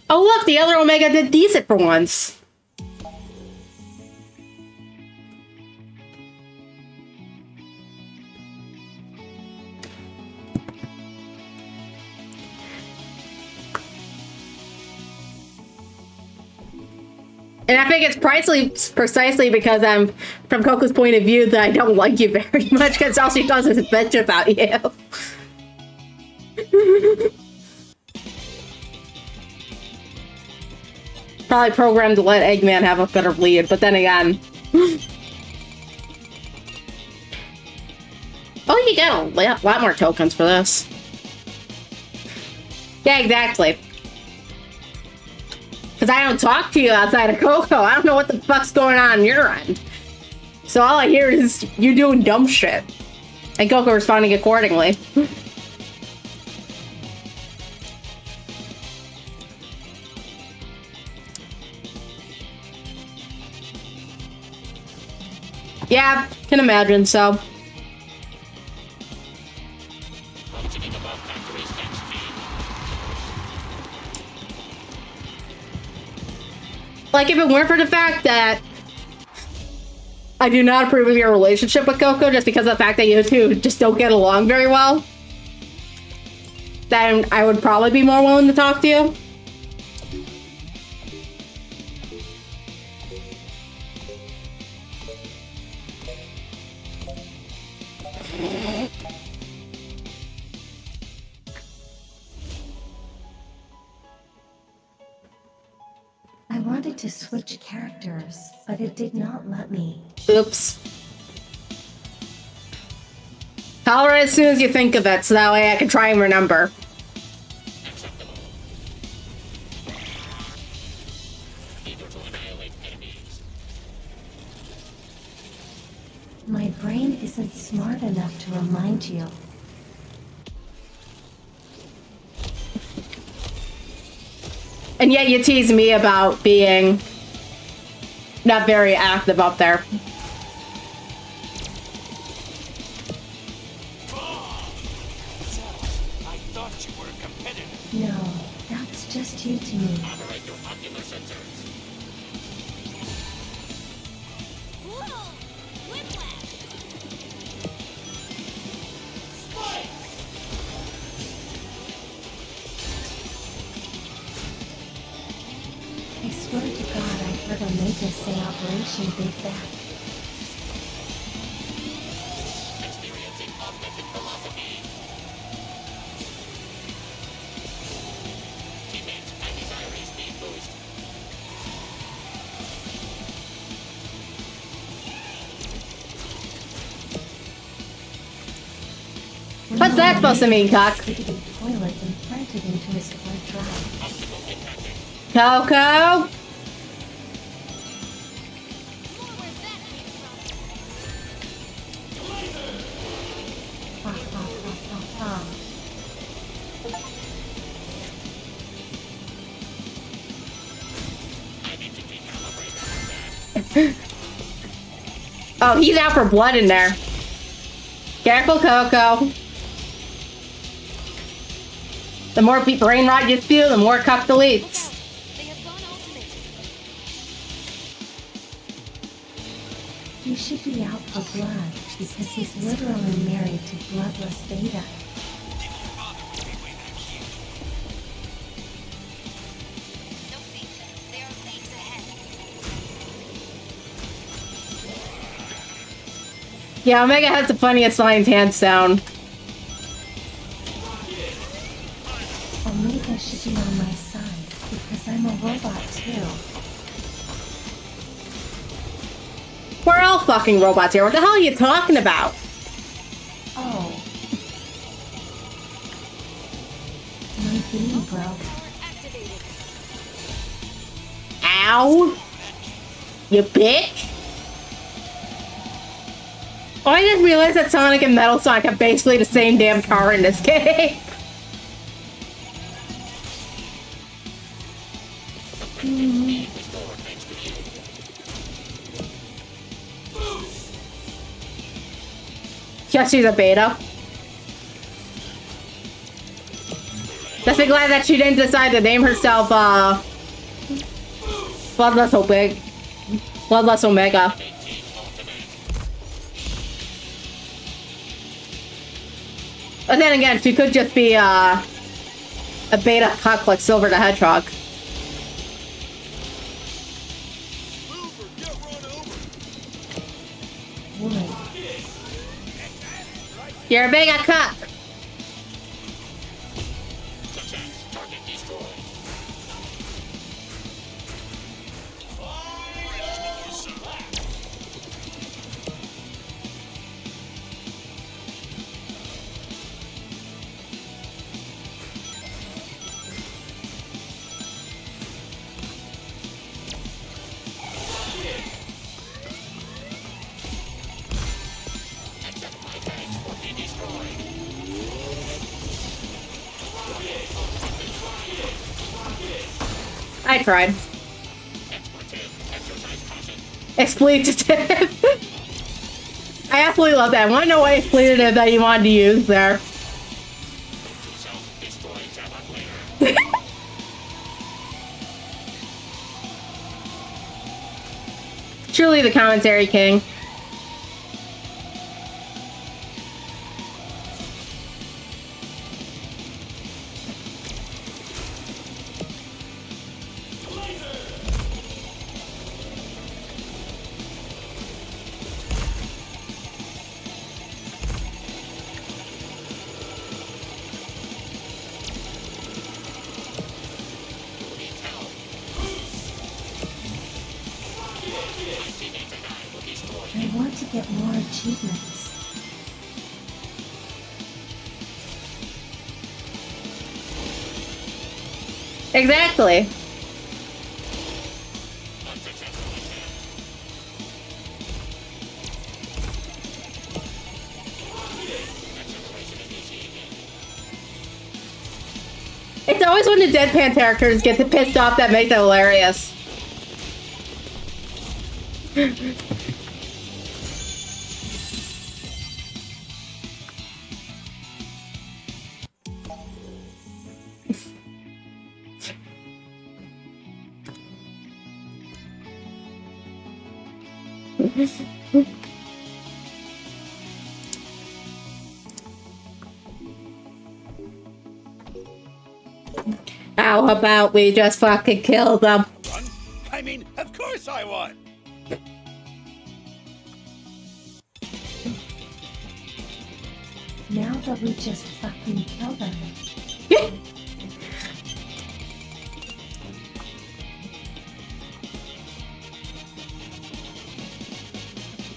Oh look, the other Omega did decent for once. And I think it's precisely because I'm from Coco's point of view that I don't like you very much because all she does is bitch about you. Probably programmed to let Eggman have a better lead, but then again. Oh, you get a lot more tokens for this. Yeah, exactly. Because I don't talk to you outside of Coco. I don't know what the fuck's going on your end. So all I hear is you doing dumb shit. And Coco responding accordingly. Yeah, can imagine, so. Functioning above factory spec speed. Like, if it weren't for the fact that I do not approve of your relationship with Coco just because of the fact that you two just don't get along very well, then I would probably be more willing to talk to you. I wanted to switch characters, but it did not let me. Oops. Tell her as soon as you think of it, so that way I can try and remember. Acceptable. Eager to annihilate enemies. My brain isn't smart enough to remind you. And yet you tease me about being not very active up there. I thought you were a competitor. No, that's just you to me. Operate your ocular sensors. Whoa! Whiplash! I swear to God I heard Omega say Operation Big Bang. Experiencing augmented velocity. Emit anti-gyrate speed boost. What's that supposed to mean, Cock? Skiddity toilet implanted into his hard drive. Optical impacting. Coco? More where that came from. Ha ha ha ha ha. I need to recalibrate that. Oh, he's out for blood in there. Careful, Coco. The more brain rot you spew, the more Cuck deletes. They have gone ultimate. He should be out for blood because he's literally married to bloodless Beta. No fear. There are leagues ahead. Yeah, Omega has the funniest lines, hands down. Omega should be on my side because I'm a robot too. We're all fucking robots here. What the hell are you talking about? Oh. My being broke. Power activated. Ow! You bitch! Oh, I just realized that Sonic and Metal Sonic have basically the same damn car in this game. Yeah, she's a beta. Just be glad that she didn't decide to name herself, Bloodless Omega. But then again, she could just be, a beta cuck like Silver the Hedgehog. You're a beta cuck! I tried. Expletive. I absolutely love that. I want to know what expletive that you wanted to use there. Truly the commentary king. I want to get more achievements. Exactly. It's always when the deadpan characters get pissed off that makes it hilarious. How about we just fucking kill them? Won? I mean, of course I won. Now that we just fucking kill them.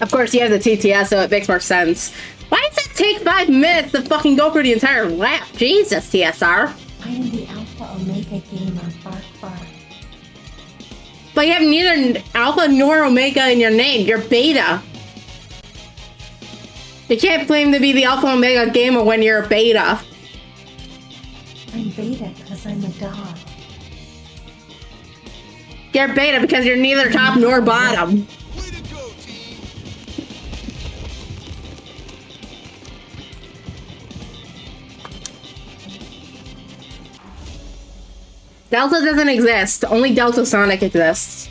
Of course, you have the TTS, so it makes more sense. Why does it take 5 minutes to fucking go through the entire lap? Jesus, TSR. I am the Alpha Omega gamer, bark bark. But you have neither Alpha nor Omega in your name. You're Beta. You can't claim to be the Alpha Omega gamer when you're a Beta. I'm Beta because I'm a dog. You're Beta because you're neither top nor bottom. Way to go, team. Delta doesn't exist. Only Delta Sonic exists.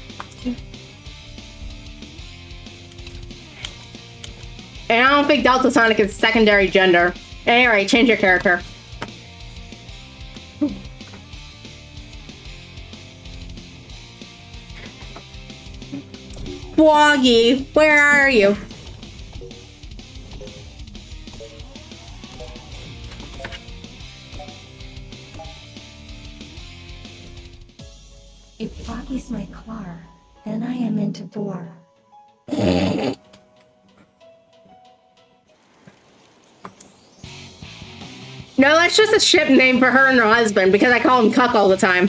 And I don't think Delta Sonic is secondary gender. Anyway, change your character. Woggy, where are you? If Froggy's my Clar, then I am into Thor. No, that's just a ship name for her and her husband because I call him Cuck all the time.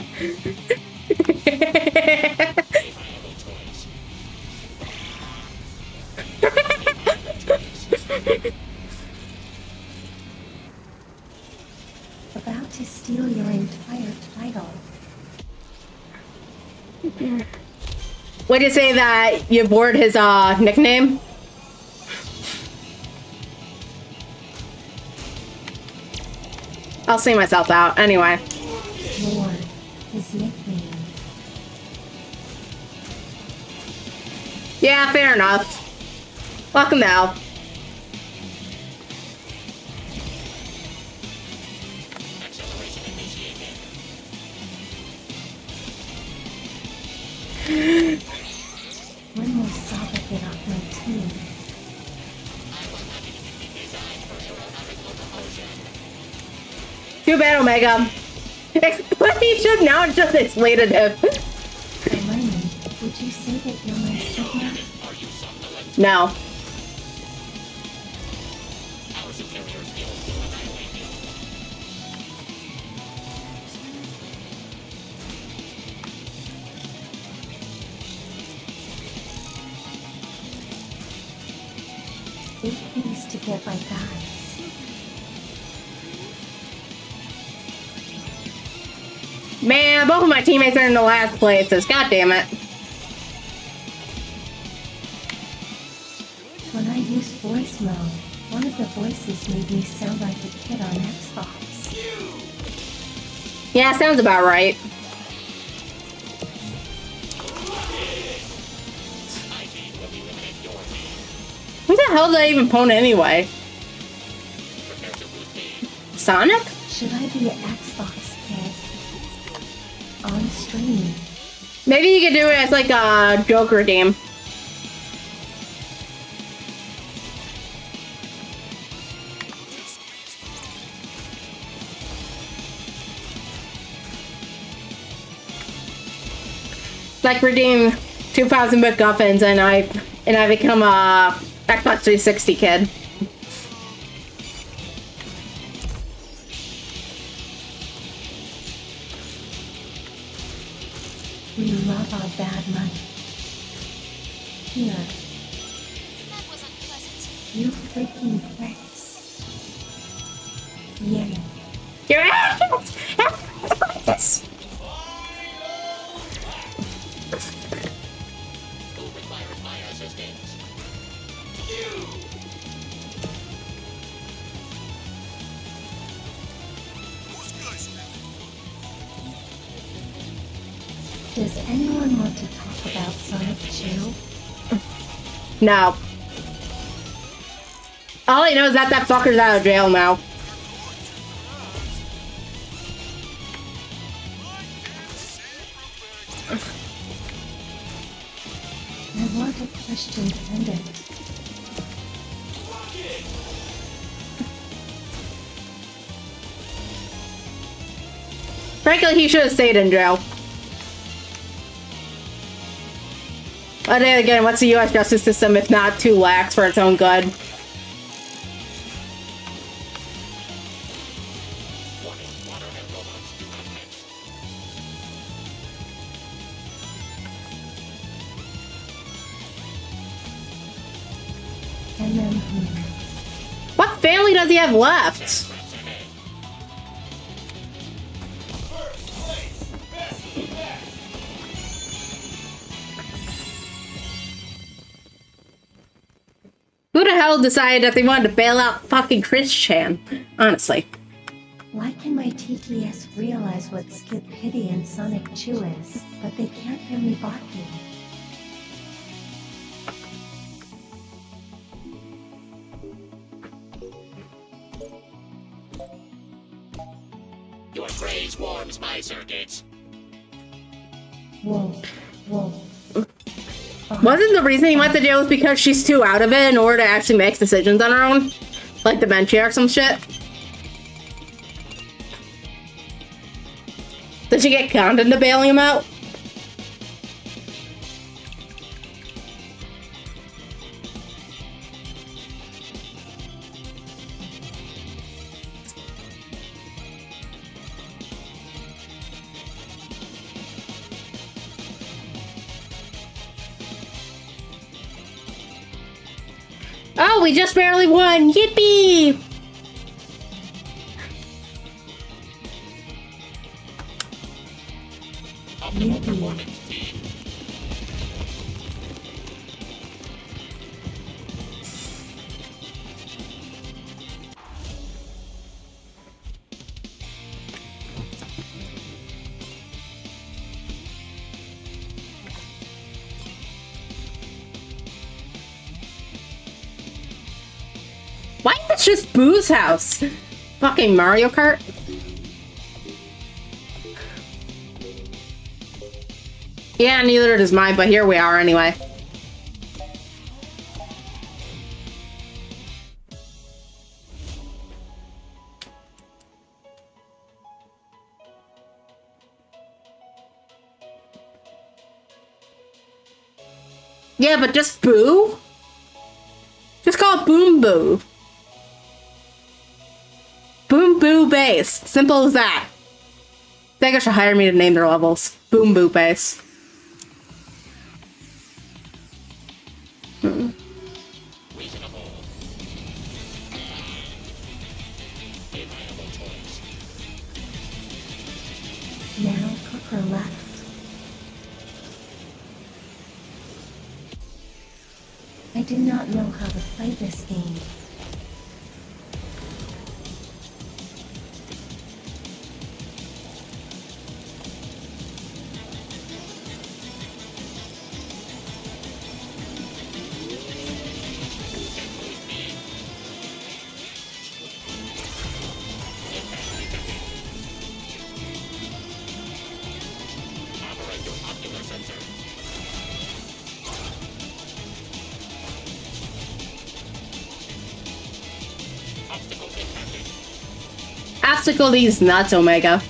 about to steal your entire title. Would you say that you bored his nickname? I'll see myself out anyway. Lord, his nickname. Yeah, fair enough. Welcome now. Acceleration initiated. When will Saba get off my team? Too bad, Omega. Explanation now it's just expletive. Hermione, would you say that you're my Sigma? No. Our superior skills will annihilate you. Be pleased to get my guys. Man, both of my teammates are in the last places. God damn it. When I used voice mode, one of the voices made me sound like a kid on Xbox. Yeah, sounds about right. Who the hell is that even opponent anyway? Sonic? Should I be an Xbox kid? On stream. Maybe you could do it as like a Joker game. Like redeem 2,000 MacGuffins and I become a Xbox 360 kid. We love our bad money. Here, That was unpleasant. you freaking pricks. Yeah. You're this. Who requires my assistance? Does anyone want to talk about Sonic 2? No. All I know is that fucker's out of jail now. I want a Christian pendant. Frankly, he should have stayed in jail. But then again, what's the U.S. justice system if not too lax for its own good? Warning, water and robots do not match. And then What family does he have left? Threats ahead. Who the hell decided that they wanted to bail out fucking Chris Chan? Honestly. why can my TTS realize what Skip Pity and Sonic 2 is, but they can't hear me barking? Your praise warms my circuits. Wolf, wolf. Wasn't the reason he went to jail was because she's too out of it in order to actually make decisions on her own? Like dementia or some shit? Did she get conned into bailing him out? Oh, we just barely won! Yippee! Yippee. Why is it just Boo's house? Fucking Mario Kart? Yeah, neither does mine, but here we are anyway. Yeah, but just Boo? Just call it Boom Boo. Boom Boo Base. Simple as that. Sega should hire me to name their levels. Boom Boo Base. Reasonable. A viable choice. Now Cooker left. I do not know how to play this game. Operate your ocular sensor. Obstacle detected. Obstacle these nuts, Omega.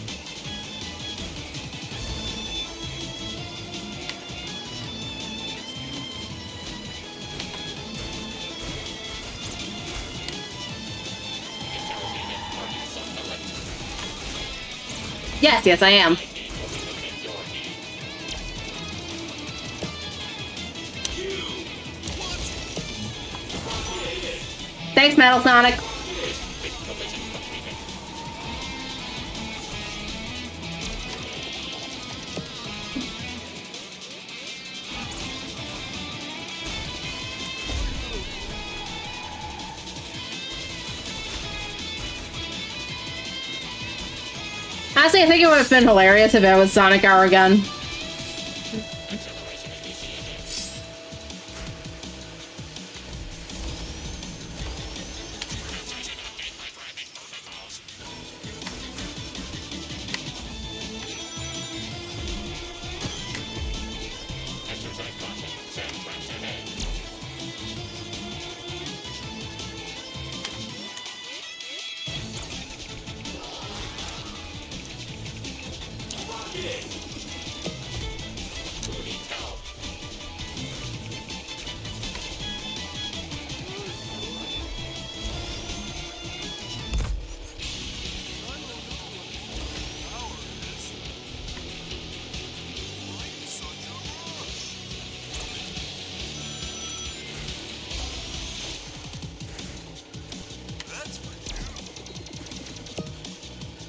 Yes, I am. Thanks, Metal Sonic. Honestly, I think it would have been hilarious if it was Sonic Hour Gun. Exercise caution. Sand traps ahead. Who needs help?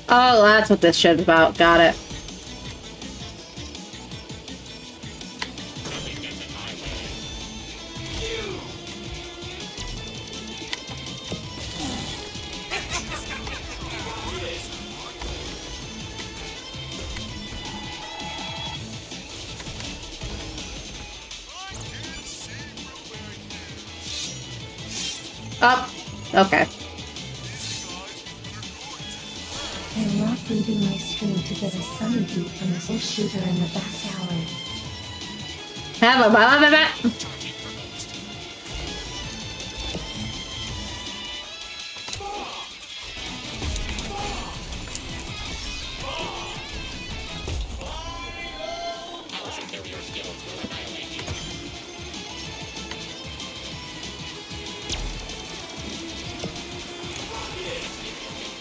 Oh, that's what this shit's about. Got it. Nothing gets in my way. Up. Okay. I love leaving my stream to get a sunny view from this old shooter in the back alley. Have a blah, blah, blah. Our superior skills will annihilate you.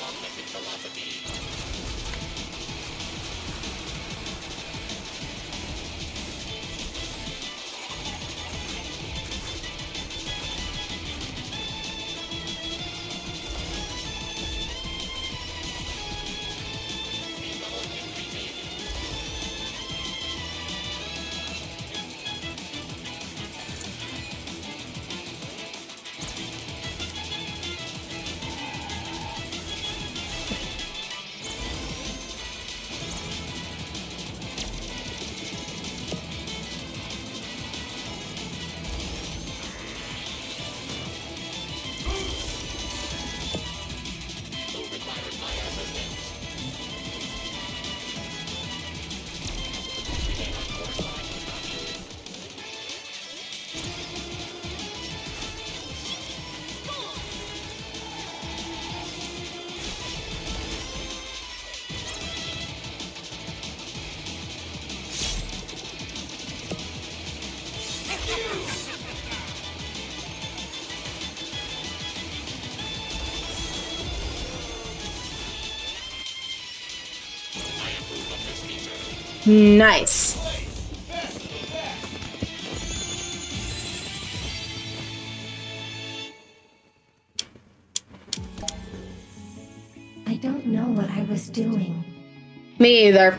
Augmented velocity. Nice. I don't know what I was doing. Me either.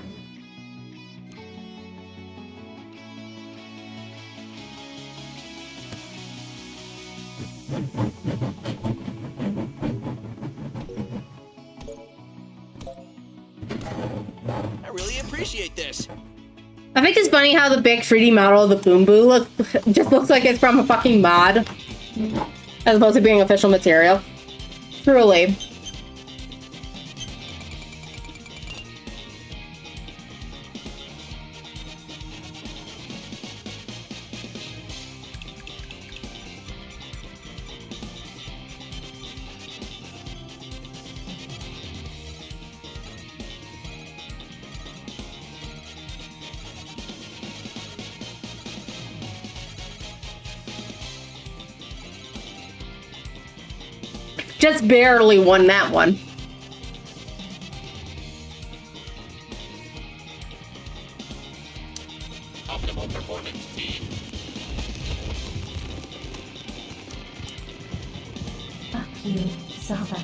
I really appreciate this. I think it's funny how the big 3D model of the Boom Boo just looks like it's from a fucking mod, as opposed to being official material. Truly. Just barely won that one. Optimal performance team. Fuck you, Zelda.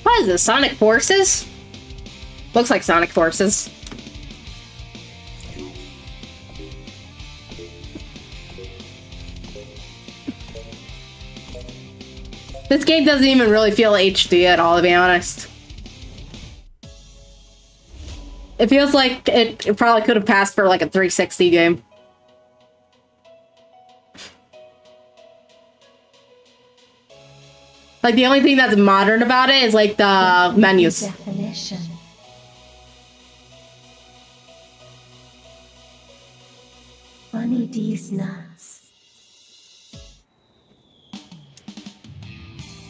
What is this, Sonic Forces? Looks like Sonic Forces. This game doesn't even really feel HD at all, to be honest. It feels like it probably could have passed for like a 360 game. Like, the only thing that's modern about it is like the menus. Definition. Bunny D's nuts.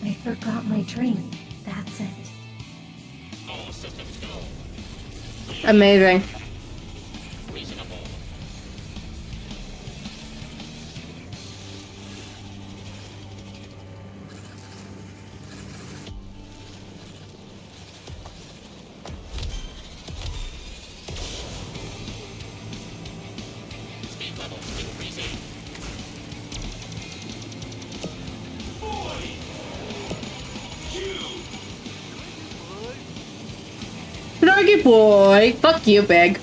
I forgot my drink. That's it. All systems go. Amazing. Reasonable. Speed level increasing. Snarky boy. Fuck you, Big.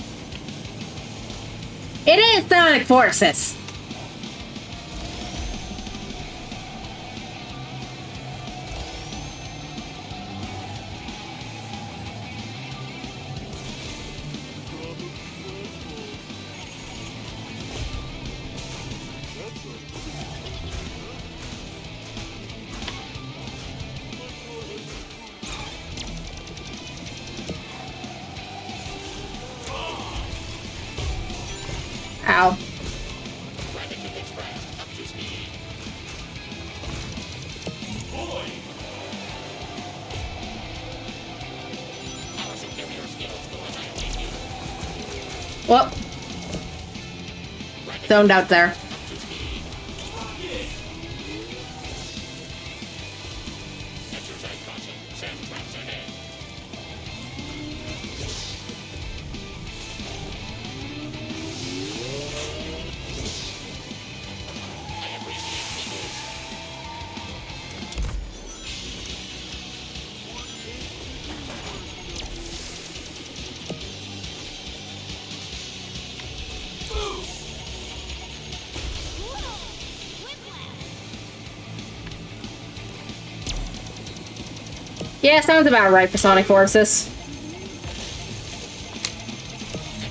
It is Sonic Forces. Ow. Rapid express up to speed. Our superior skills will annihilate you. Whoop. Zoned out there. To speed. Exercise caution. Sand traps ahead. I appreciate the move. Yeah, sounds about right for Sonic Forces.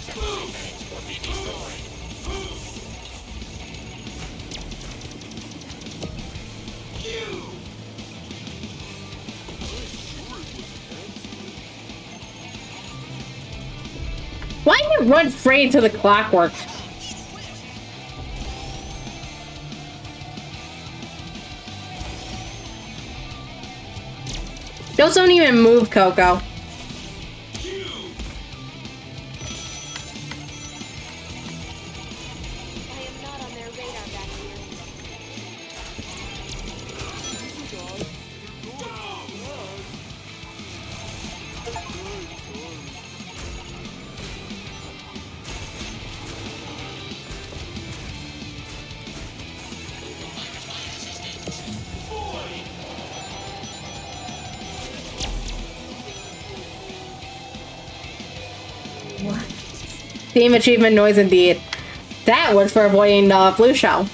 Tanks will be destroyed. Why did it run straight into the clockwork? Those don't even move, Coco. I am not on their radar back here. Theme achievement noise indeed. That was for avoiding the blue shell.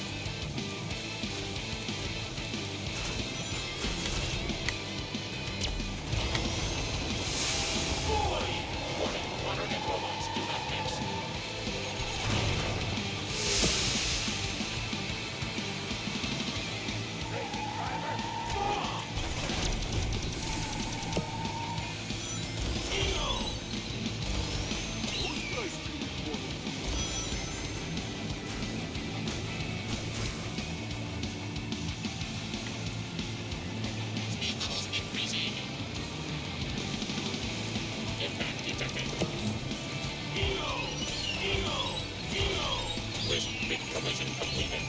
Vehicles increasing. Impact detected. Risk big collision completed.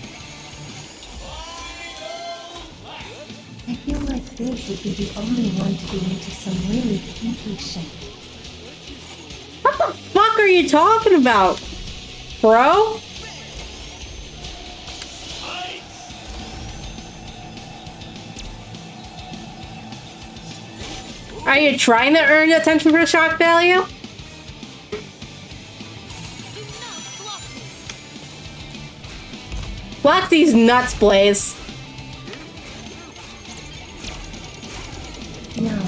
I feel like Big would be the only one to be into some really kinky shit. What the fuck are you talking about, bro? Are you trying to earn attention for shock value? Do not block me. Block these nuts, Blaze. No,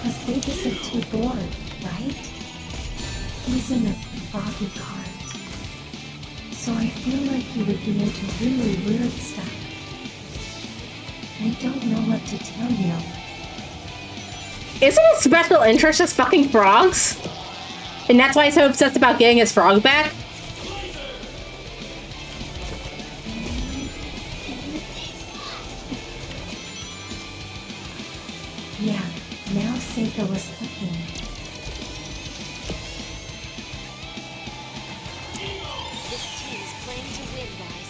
because Big isn't too bored, right? He's in a foggy cart. So I feel like he would be into really weird stuff. I don't know what to tell you. Isn't his special interest just fucking frogs? And that's why he's so obsessed about getting his frog back? Yeah, now Seika was cooking. This team is playing to win, guys.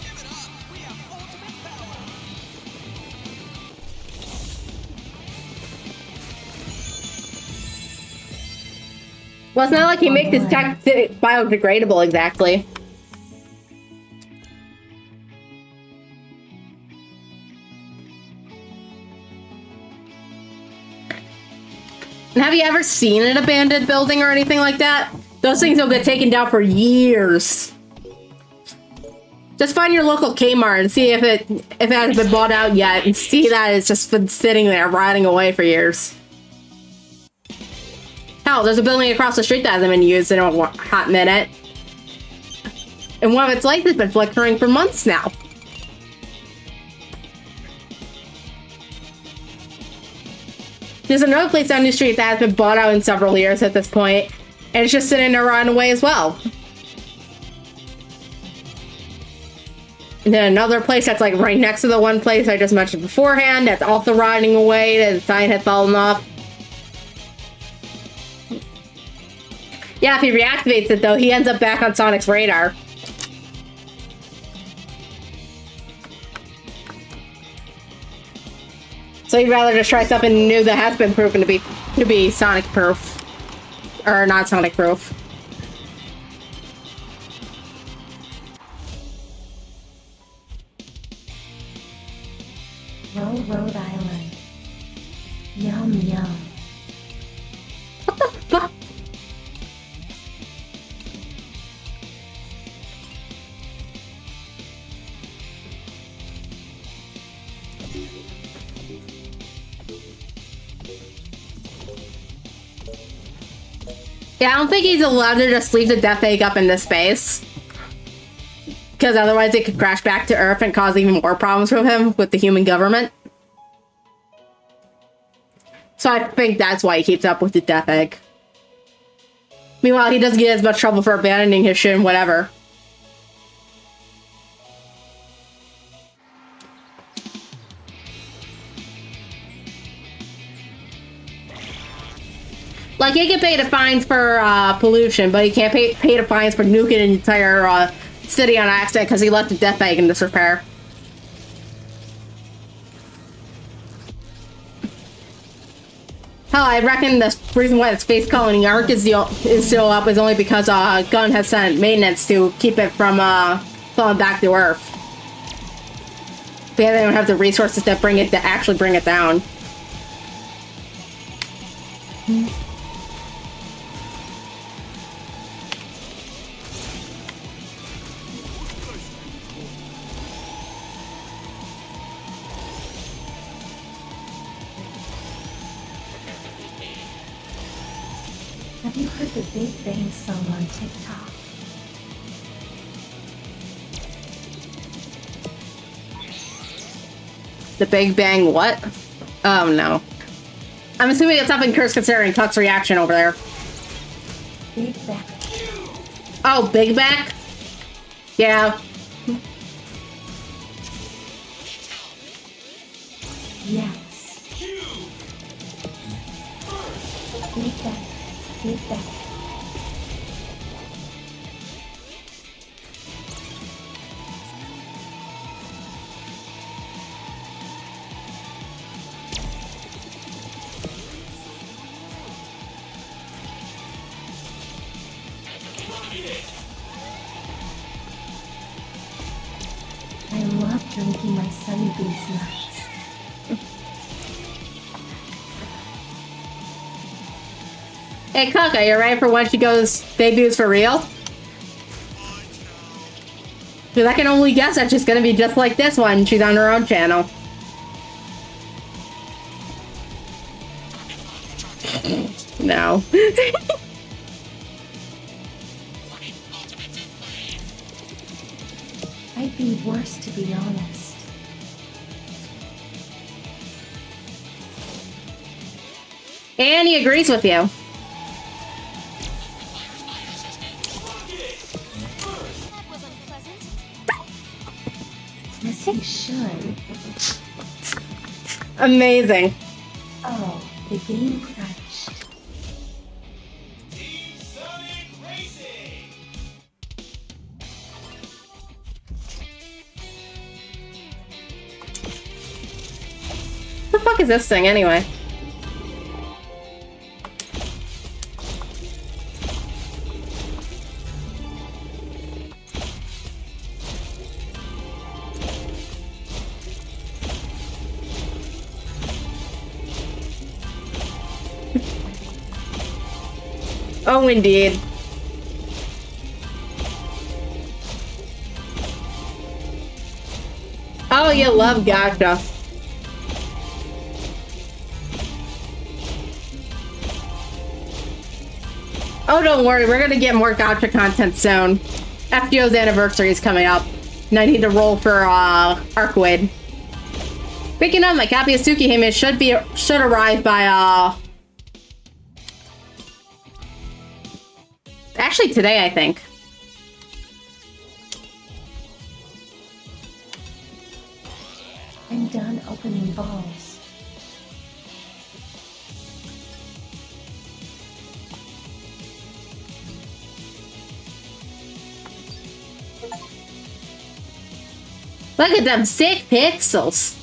Give it up! We have ultimate power! Well, it's not like he makes his tech biodegradable exactly. And have you ever seen an abandoned building or anything like that? Those things will get taken down for years. Just find your local Kmart and see if it hasn't been bought out yet, and see that it's just been sitting there rotting away for years. Hell, there's a building across the street that hasn't been used in a hot minute. And one of its lights has been flickering for months now. There's another place down the street that has been bought out in several years at this point, and it's just sitting there rotting away as well. And then another place that's like right next to the one place I just mentioned beforehand that's also rotting away, that the sign had fallen off. Yeah, if he reactivates it though, he ends up back on Sonic's radar. So he'd rather just try something new that has been proven to be Sonic proof. Or not Sonic proof. Rhode Island. Yum yum. What the fuck? Yeah, I don't think he's allowed to just leave the Death Egg up into space. Because otherwise it could crash back to Earth and cause even more problems for him with the human government. So I think that's why he keeps up with the Death Egg. Meanwhile, he doesn't get as much trouble for abandoning his shit and whatever. Like, he can pay the fines for pollution, but he can't pay the fines for nuking an entire city on accident because he left the Death Egg in disrepair. Hell, I reckon the reason why the space colony arc is still up is only because Gunn has sent maintenance to keep it from falling back to Earth. They don't have the resources to actually bring it down. Have you heard the Big Bang song on TikTok? The Big Bang what? Oh no. I'm assuming it's something Kurt's considering Tuck's reaction over there. Big Bang. Oh, Big Bang? Yeah. Yes. Big Bang. Big Bang. I love drinking my Sunny Beans nuts. Hey, Cook, are you ready for when she goes debuts for real? Because I can only guess that she's gonna be just like this one. She's on her own channel. No. I'd be worse, to be honest. And he agrees with you. That was unpleasant. Yes, he should. Amazing. Oh, the game crashed. Team Sonic Racing! What the fuck is this thing anyway? Oh, indeed. Oh, you love gacha. Oh, don't worry. We're gonna get more gacha content soon. FGO's anniversary is coming up, and I need to roll for Arcwade. Speaking of, my copy of Tsukihime should arrive by actually today, I think. I'm done opening balls. Look at them sick pixels.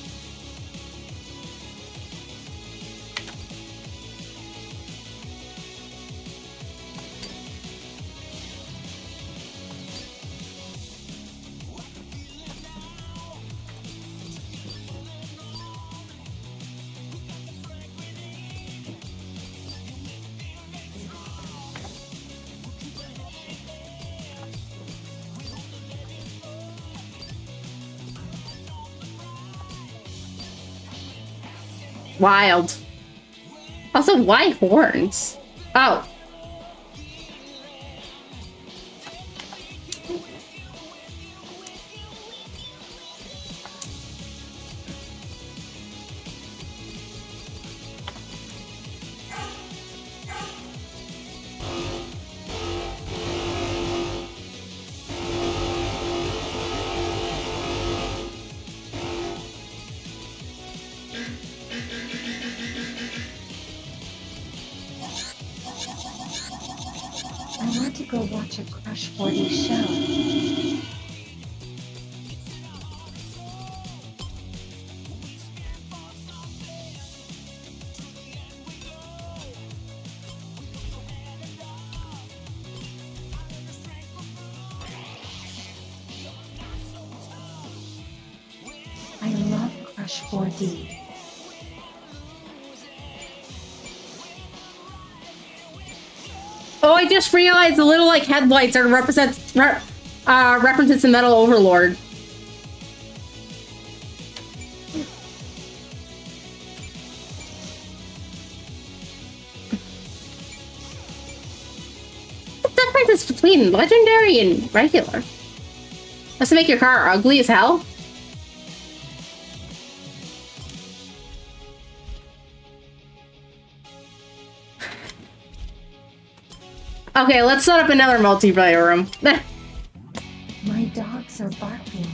Wild. Also, why horns? Oh. I want to go watch a Crush 40 show. 4D. Oh, I just realized the little like headlights are references to Metal Overlord. What's the difference between legendary and regular? Does it make your car ugly as hell? Okay, let's set up another multiplayer room. My dogs are barking.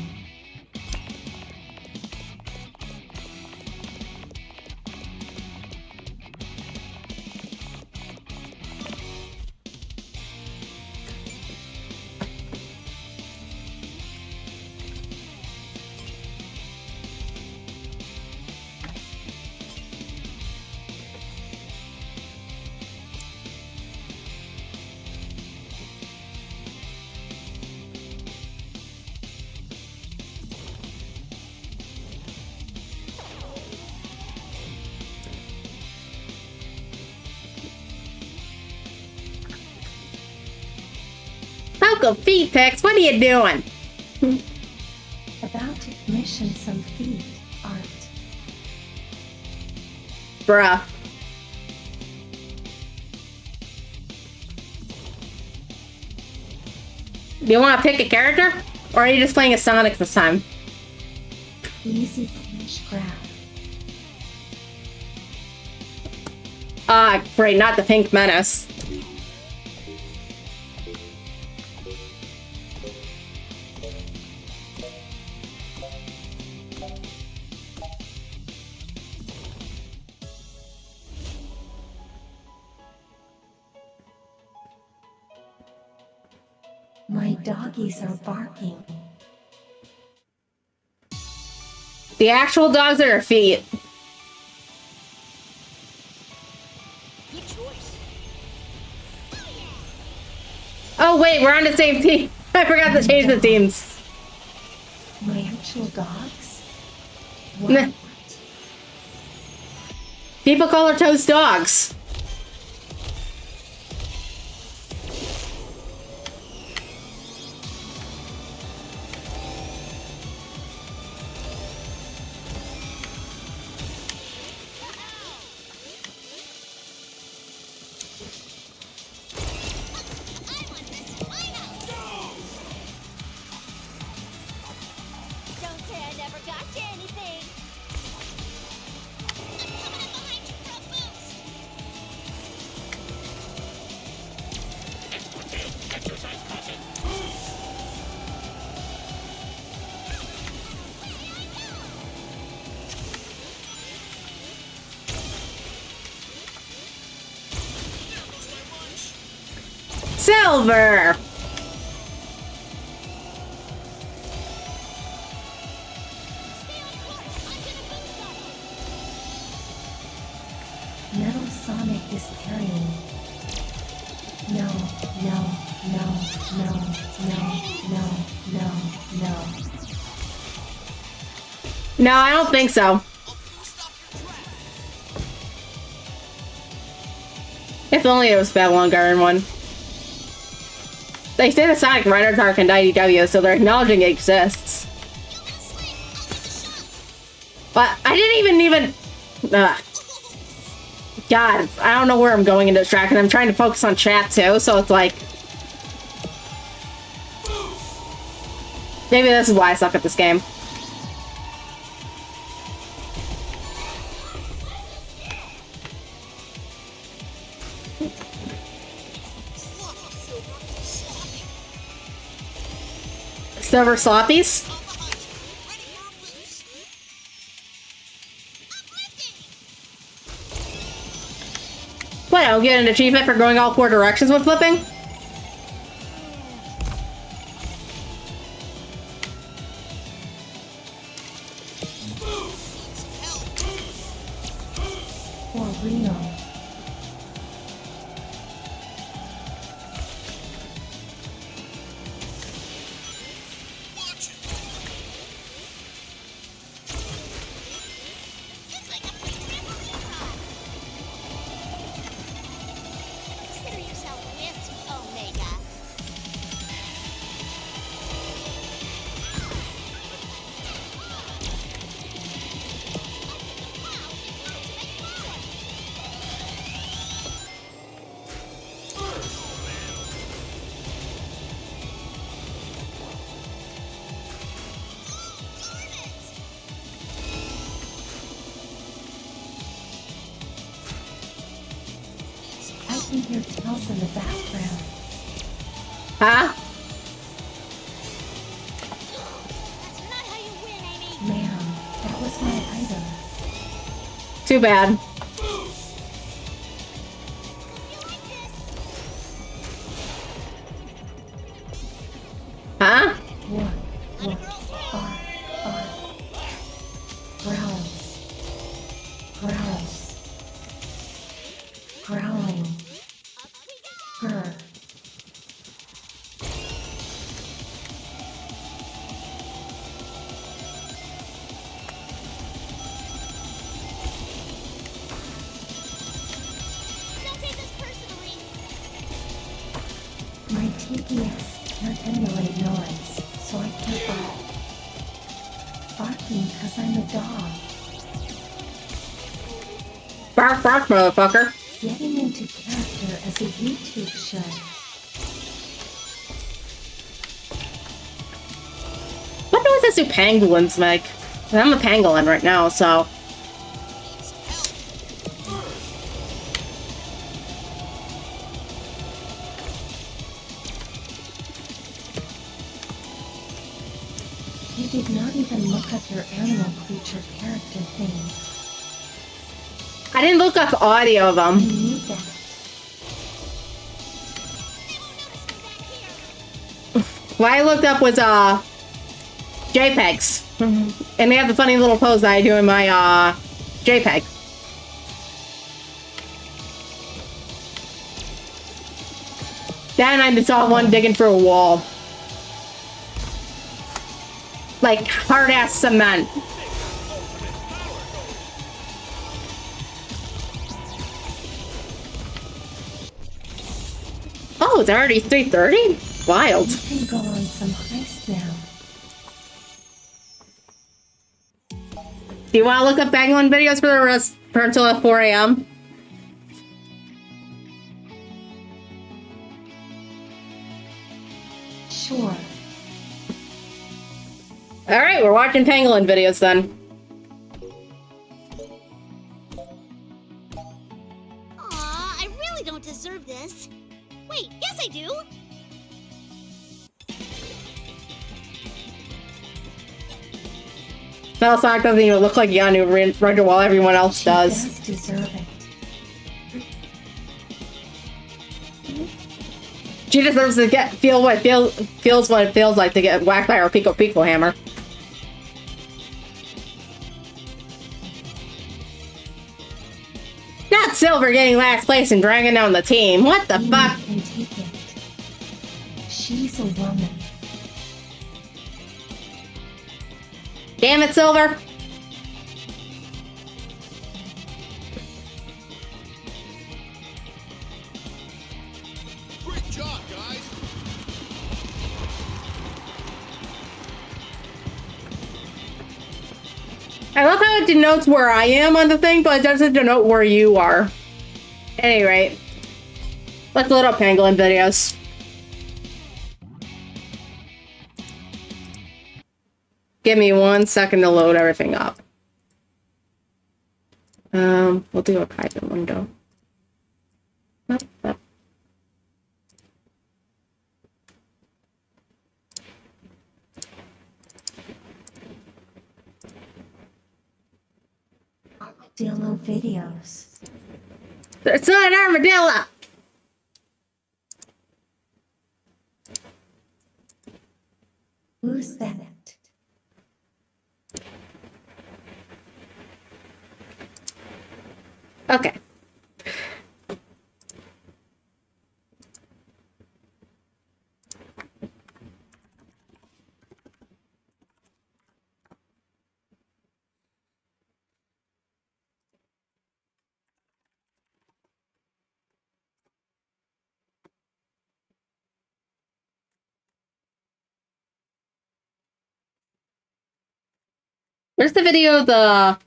Uncle Feet Picks, what are you doing? About to commission some feet art. Bruh. Do you want to pick a character? Or are you just playing as Sonic this time? Easy finish grab. Ah, great, not the Pink Menace. My doggies are barking. The actual dogs are her feet. Good choice. Oh wait, we're on the same team. I forgot to change the teams. My actual dogs? Nah. What? People call her Toast dogs. Don't say I never got you anything. I'm coming up behind you for a boost. Exercise caution. Silver! Stay on course. I'm gonna boost up. Metal Sonic is carrying. No, no, no, no, no, no, no, no. No, I don't think so. If only it was that one Garden one. They say the Sonic Riders are in IDW, so they're acknowledging it exists. But I didn't even... God, I don't know where I'm going into distracted. I'm trying to focus on chat too, so it's like... Maybe this is why I suck at this game. Silver Sloppies? What, I'll get an achievement for going all 4 directions when flipping? For real. can hear Tails in the background. Huh? That's not how you win, Amy. Ma'am, that was my item. Too bad. You like this? Huh? What? Let a What? girl through. Bark. Growls. Growls. Growling. Up we go. Grr. Don't take this personally. My TPS can't emulate noise, so I can't bark. Barking because I'm a dog. Bark, bark, motherfucker. Getting into character as a YouTube should. What noise does do pangolins make? I'm a pangolin right now, so. You did not even look up your animal creature character thing. I didn't look up audio of I them. knew that. They won't notice me back here. What I looked up was, JPEGs. And they have the funny little pose that I do in my, JPEG. Then I saw one digging through a wall. Like, hard-ass cement. Oh, it's already 3:30? Wild. You can go on some heist now. Do you want to look up pangolin videos for the rest for until 4 a.m.? Sure. Alright, we're watching pangolin videos then. Aw, I really don't deserve this. Wait, yes I do. Melisonic doesn't even look like Yanu Roger while everyone else She does. does deserve it. She deserves to feels what it feels like to get whacked by her Pico Pico hammer. Not Silver getting last place and dragging down the team. What the Amy fuck? can take it. She's a woman. Damn it, Silver. Great job, guys. I love how it denotes where I am on the thing, but it doesn't denote where you are. At any rate, let's load up pangolin videos. Give me 1 second to load everything up. We'll do a private window. Armadillo videos. It's not an armadillo! Who's that? Okay. Where's the video of the...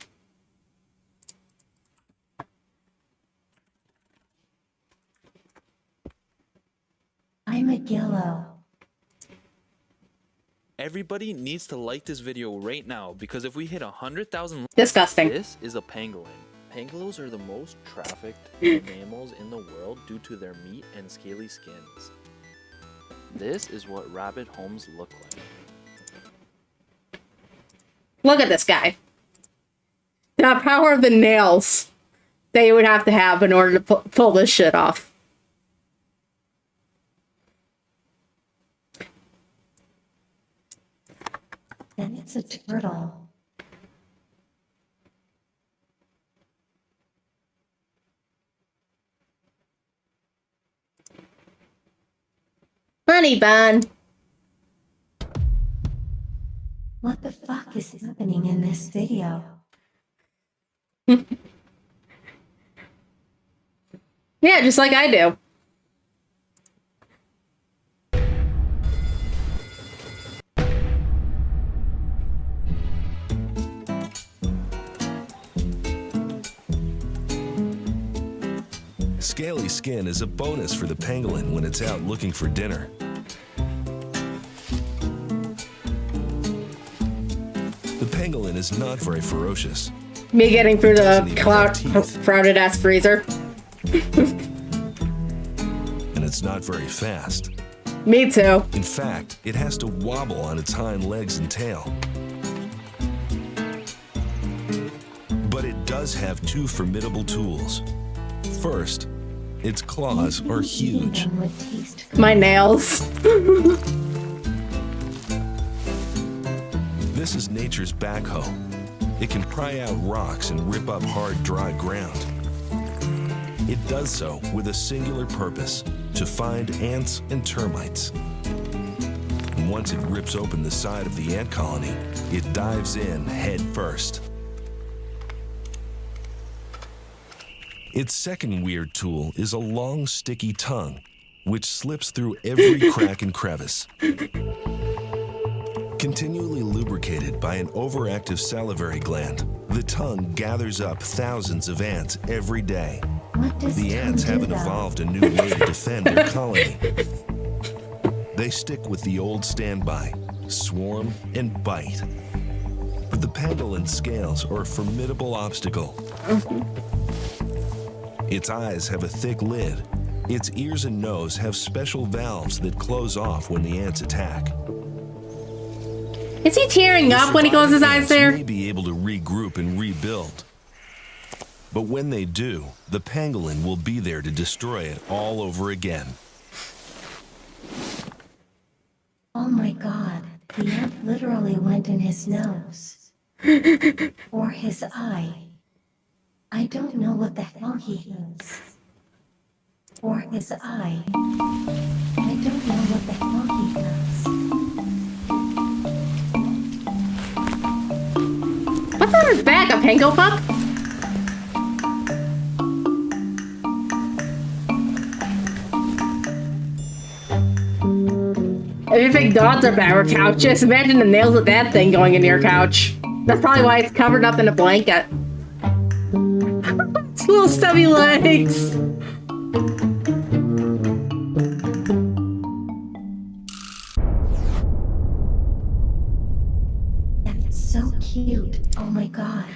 I'm a Gillo. Everybody needs to like this video right now because if we hit 100,000 likes, Disgusting. this is a pangolin. Pangolos are the most trafficked mammals in the world due to their meat and scaly skins. This is what rabbit homes look like. Look at this guy. The power of the nails that you would have to have in order to pull this shit off. And it's a turtle. Honey bun. What the fuck is happening in this video? Yeah, just like I do. Scaly skin is a bonus for the pangolin when it's out looking for dinner. The pangolin is not very ferocious. Me getting through Doesn't the even have teeth. crowded ass freezer. And it's not very fast. Me too. In fact, it has to wobble on its hind legs and tail. But it does have two formidable tools. First, its claws are huge. Eating them would taste good. My nails. This is nature's backhoe. It can pry out rocks and rip up hard, dry ground. It does so with a singular purpose, to find ants and termites. And once it rips open the side of the ant colony, it dives in head first. Its second weird tool is a long, sticky tongue, which slips through every crack and crevice. Continually lubricated by an overactive salivary gland, the tongue gathers up thousands of ants every day. What does The tongue ants do, haven't though? evolved a new way to defend their colony. They stick with the old standby, swarm and bite. But the pangolin's scales are a formidable obstacle. Its eyes have a thick lid. Its ears and nose have special valves that close off when the ants attack. Is he tearing up when he closes his eyes Ants there? may be able to regroup and rebuild. But when they do, the pangolin will be there to destroy it all over again. Oh my god, the ant literally went in his nose. Or his eye. I don't know what the hell he is. Or his eye. I don't know what the hell he does. What's on his back? A pango pup? If you think dogs are bad for couches, imagine the nails of that thing going into your couch. That's probably why it's covered up in a blanket. Its little stubby legs. That's so cute. Oh my god.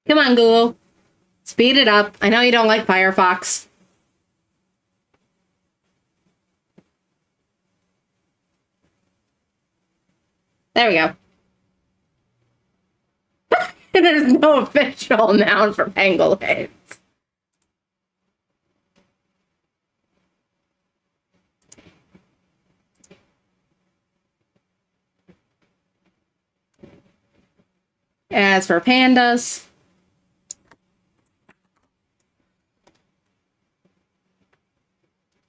Come on, Google. Speed it up. I know you don't like Firefox. There we go. There's no official noun for pangolins. As for pandas,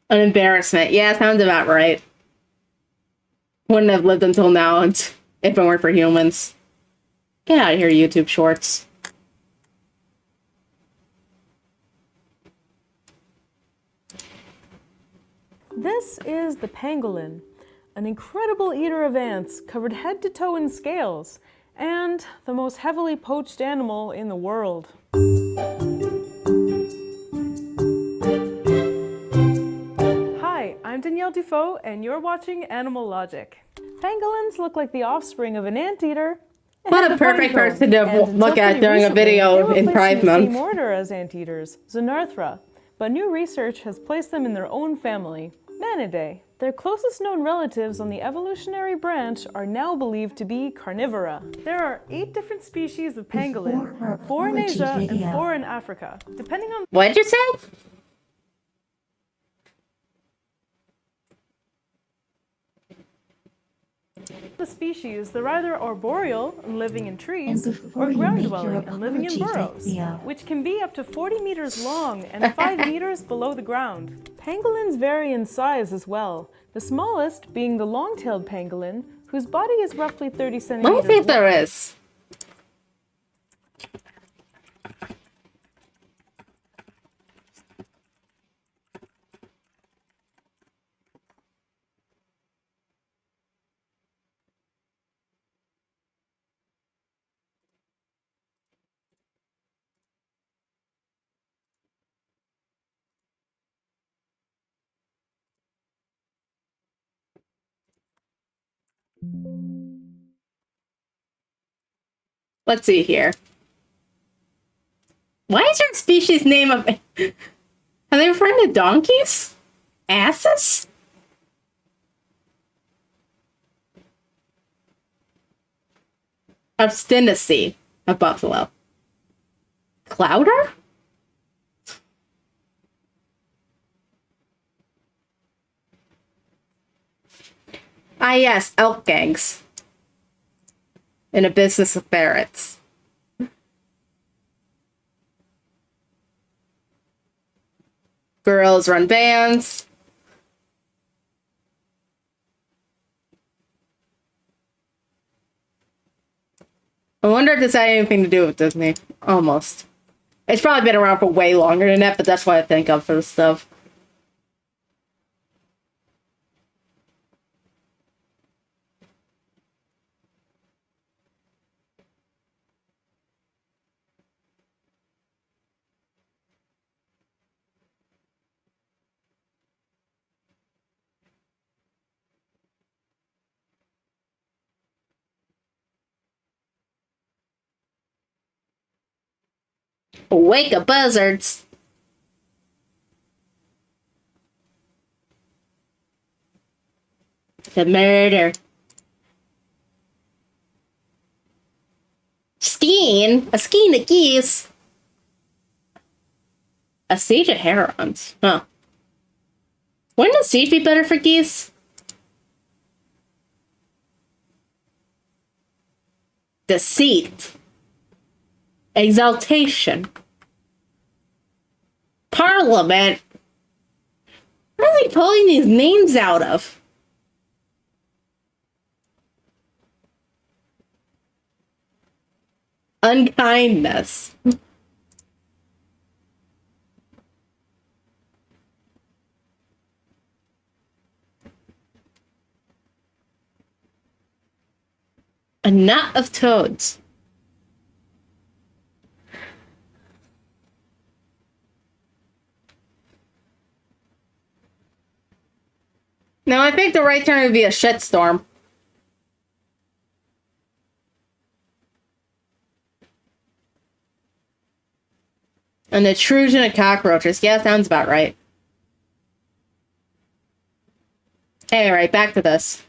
an embarrassment. Yeah, sounds about right. Wouldn't have lived until now if it weren't for humans. Get out of here, YouTube Shorts. This is the pangolin, an incredible eater of ants covered head to toe in scales, and the most heavily poached animal in the world. Hi, I'm Danielle Dufault, and you're watching Animal Logic. Pangolins look like the offspring of an anteater. What a perfect person to look at during a video in Pride They were placed in the same Month. order as anteaters, Xenarthra, but new research has placed them in their own family, Manidae. Their closest known relatives on the evolutionary branch are now believed to be carnivora. There are 8 different species of pangolin, 4 in Asia and 4 in Africa. Depending on What did you say? the species, they're either arboreal and living in trees, And before or you ground make dwelling your and living in apology, burrows, Theo. which can be up to 40 meters long and 5 meters below the ground. Pangolins vary in size as well, the smallest being the long-tailed pangolin, whose body is roughly 30 Let me centimeters see if long. there is. Let's see here. Why is your species name of... Are they referring to donkeys? Asses? Obstinacy of buffalo. Clouder? Ah yes, elk gangs. In a business of ferrets. Girls run bands. I wonder if this had anything to do with Disney. Almost. It's probably been around for way longer than that, but that's what I think of for this stuff. Wake up, buzzards! The murder. Skiing? A skein of geese? A siege of herons? Huh. Wouldn't a siege be better for geese? Deceit. Exaltation. Parliament. Where are they pulling these names out of? Unkindness. A knot of toads. No, I think the right term would be a shitstorm. An intrusion of cockroaches. Yeah, sounds about right. Alright, back to this.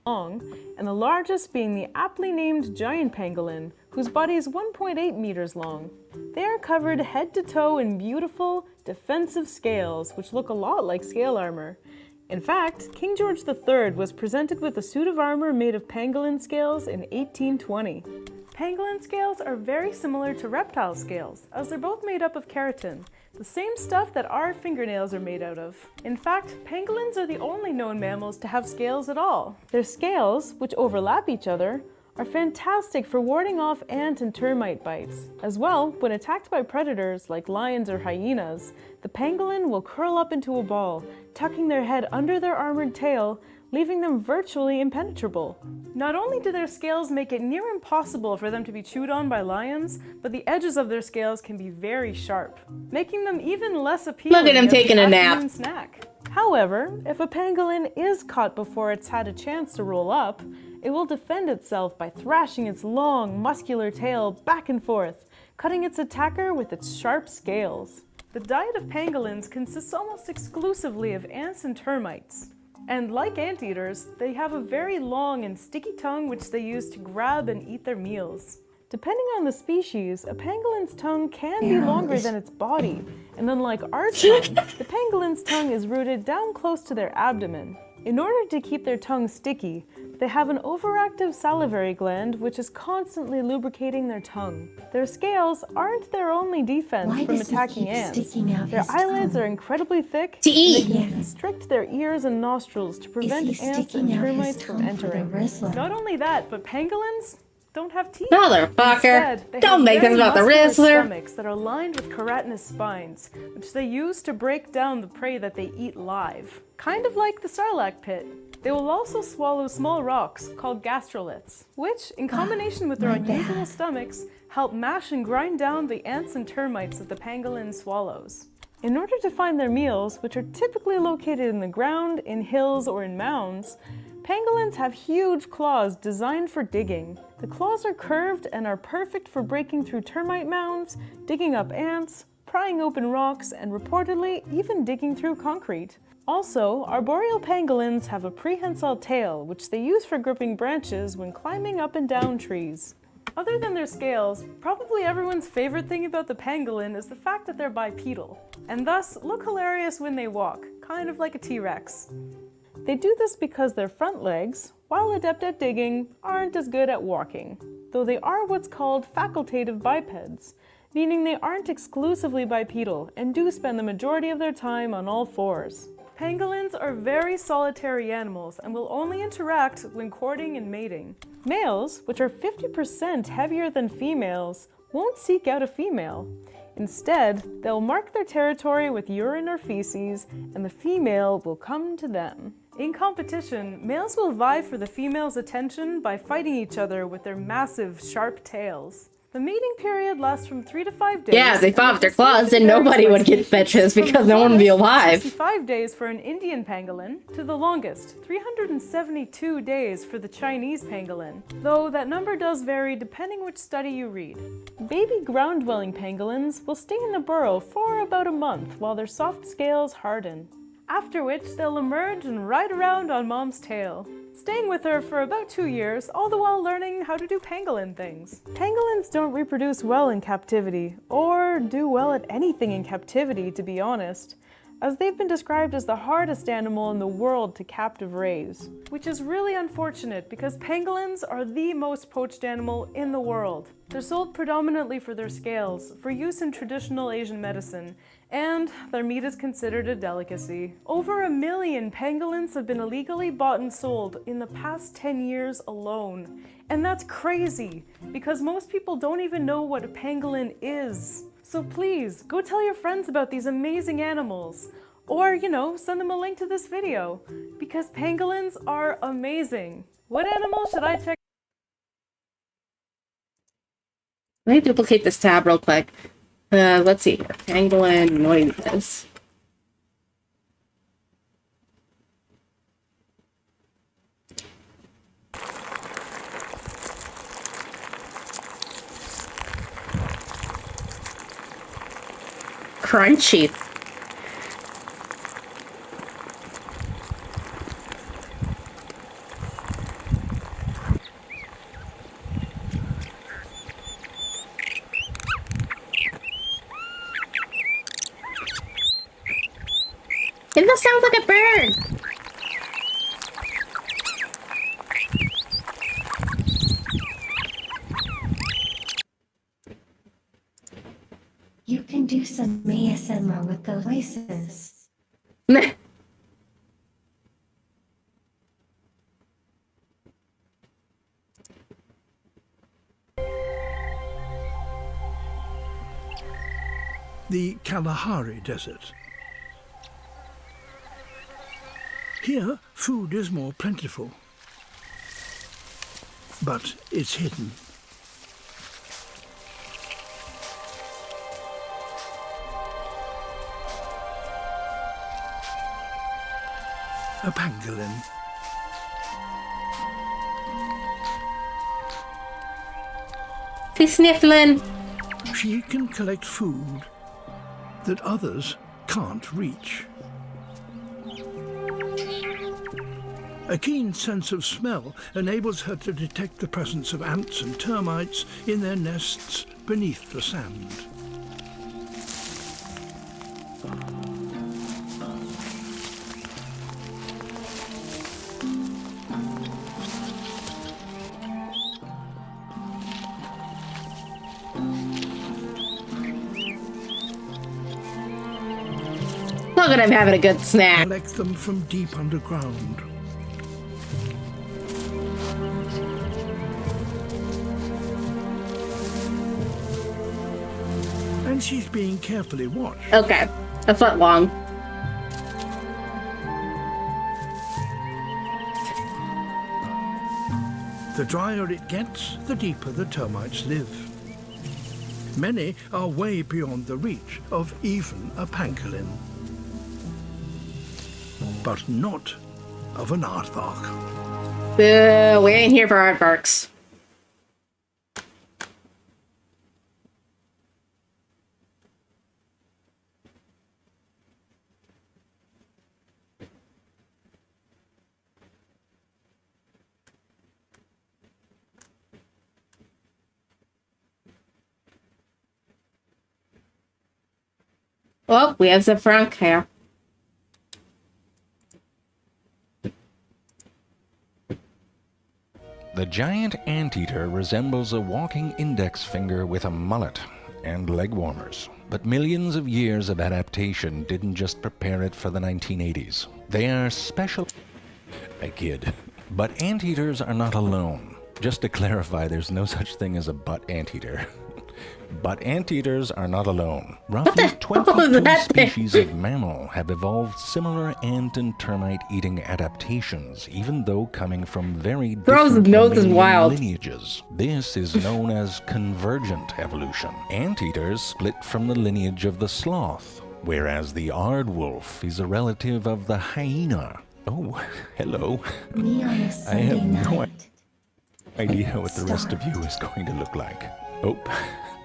Long, and the largest being the aptly named giant pangolin, whose body is 1.8 meters long. They are covered head to toe in beautiful, defensive scales, which look a lot like scale armor. In fact, King George III was presented with a suit of armor made of pangolin scales in 1820. Pangolin scales are very similar to reptile scales, as they're both made up of keratin, the same stuff that our fingernails are made out of. In fact, pangolins are the only known mammals to have scales at all. Their scales, which overlap each other, are fantastic for warding off ant and termite bites. As well, when attacked by predators like lions or hyenas, the pangolin will curl up into a ball, tucking their head under their armored tail, leaving them virtually impenetrable. Not only do their scales make it near impossible for them to be chewed on by lions, but the edges of their scales can be very sharp, making them even less appealing. Look at him as an taking a nap. afternoon snack. However, if a pangolin is caught before it's had a chance to roll up, it will defend itself by thrashing its long, muscular tail back and forth, cutting its attacker with its sharp scales. The diet of pangolins consists almost exclusively of ants and termites. And like anteaters, they have a very long and sticky tongue which they use to grab and eat their meals. Depending on the species, a pangolin's tongue can be longer than its body, and unlike our tongue, the pangolin's tongue is rooted down close to their abdomen. In order to keep their tongue sticky, they have an overactive salivary gland which is constantly lubricating their tongue. Their scales aren't their only defense Why from does he attacking keep ants. sticking out Their his eyelids tongue? are incredibly thick, To eat. and they can constrict their ears and nostrils to prevent Is he ants and sticking out his termites from tongue for the entering. wrestler? Not only that, but pangolins don't have teeth. Motherfucker. Instead, they Don't have make very this about the muscular wrestler. stomachs that are lined with keratinous spines, which they use to break down the prey that they eat live. Kind of like the sarlacc pit. They will also swallow small rocks called gastroliths, which, in combination with their my unusual bad. stomachs, help mash and grind down the ants and termites that the pangolin swallows. In order to find their meals, which are typically located in the ground, in hills, or in mounds, pangolins have huge claws designed for digging. The claws are curved and are perfect for breaking through termite mounds, digging up ants, prying open rocks, and reportedly even digging through concrete. Also, arboreal pangolins have a prehensile tail, which they use for gripping branches when climbing up and down trees. Other than their scales, probably everyone's favorite thing about the pangolin is the fact that they're bipedal, and thus look hilarious when they walk, kind of like a T-Rex. They do this because their front legs, while adept at digging, aren't as good at walking, though they are what's called facultative bipeds, meaning they aren't exclusively bipedal and do spend the majority of their time on all fours. Pangolins are very solitary animals and will only interact when courting and mating. Males, which are 50% heavier than females, won't seek out a female. Instead, they'll mark their territory with urine or feces, and the female will come to them. In competition, males will vie for the female's attention by fighting each other with their massive, sharp tails. The mating period lasts from 3 to 5 days. Yeah, if they fought with their and claws, then varies nobody by would get species, bitches from because the no one would be shortest, alive. 65 days for an Indian pangolin, to the longest, 372 days for the Chinese pangolin, though that number does vary depending which study you read. Baby ground-dwelling pangolins will stay in the burrow for about a month while their soft scales harden, after which they'll emerge and ride around on mom's tail, staying with her for about 2 years, all the while learning how to do pangolin things. Pangolins don't reproduce well in captivity, or do well at anything in captivity, to be honest, as they've been described as the hardest animal in the world to captive raise. Which is really unfortunate because pangolins are the most poached animal in the world. They're sold predominantly for their scales, for use in traditional Asian medicine, and their meat is considered a delicacy. Over 1 million pangolins have been illegally bought and sold in the past 10 years alone. And that's crazy, because most people don't even know what a pangolin is. So please, go tell your friends about these amazing animals. Or, send them a link to this video, because pangolins are amazing. What animal should I check? Let me duplicate this tab real quick. Let's see here. Pangolin noises. Crunchy. It just sounds like a bird. You can do some ASMR with those voices. the Kalahari Desert. Here, food is more plentiful, but it's hidden. A pangolin. He's sniffling. She can collect food that others can't reach. A keen sense of smell enables her to detect the presence of ants and termites in their nests beneath the sand. Look at him having a good snack. Collect them from deep underground. And she's being carefully watched. Okay, a foot long. The drier it gets, the deeper the termites live. Many are way beyond the reach of even a pangolin. But not of an aardvark. Boo, we ain't here for aardvarks. Oh, we have the front here. The giant anteater resembles a walking index finger with a mullet and leg warmers. But millions of years of adaptation didn't just prepare it for the 1980s. They are special... I kid. But anteaters are not alone. Just to clarify, there's no such thing as a butt anteater. But anteaters are not alone. Roughly 22 species of mammal have evolved similar ant and termite eating adaptations, even though coming from very different lineages. This is known as convergent evolution. Anteaters split from the lineage of the sloth, whereas the aardwolf is a relative of the hyena. Oh, hello. I have no idea what the rest of you is going to look like. Oh.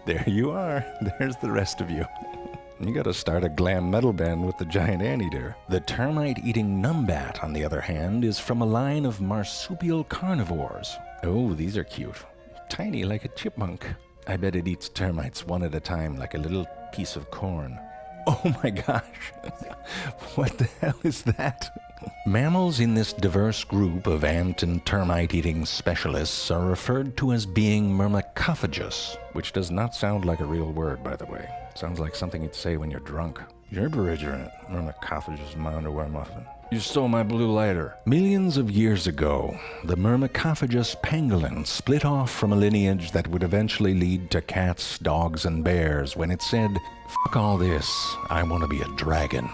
There you are. There's the rest of you. You gotta start a glam metal band with the giant anteater. The termite-eating numbat, on the other hand, is from a line of marsupial carnivores. Oh, these are cute. Tiny like a chipmunk. I bet it eats termites one at a time like a little piece of corn. Oh my gosh. What the hell is that? Mammals in this diverse group of ant and termite-eating specialists are referred to as being myrmecophagous, which does not sound like a real word, by the way. It sounds like something you'd say when you're drunk. You're belligerent, myrmecophagous, my underwear muffin. You stole my blue lighter. Millions of years ago, the myrmecophagous pangolin split off from a lineage that would eventually lead to cats, dogs, and bears when it said, "Fuck all this, I want to be a dragon."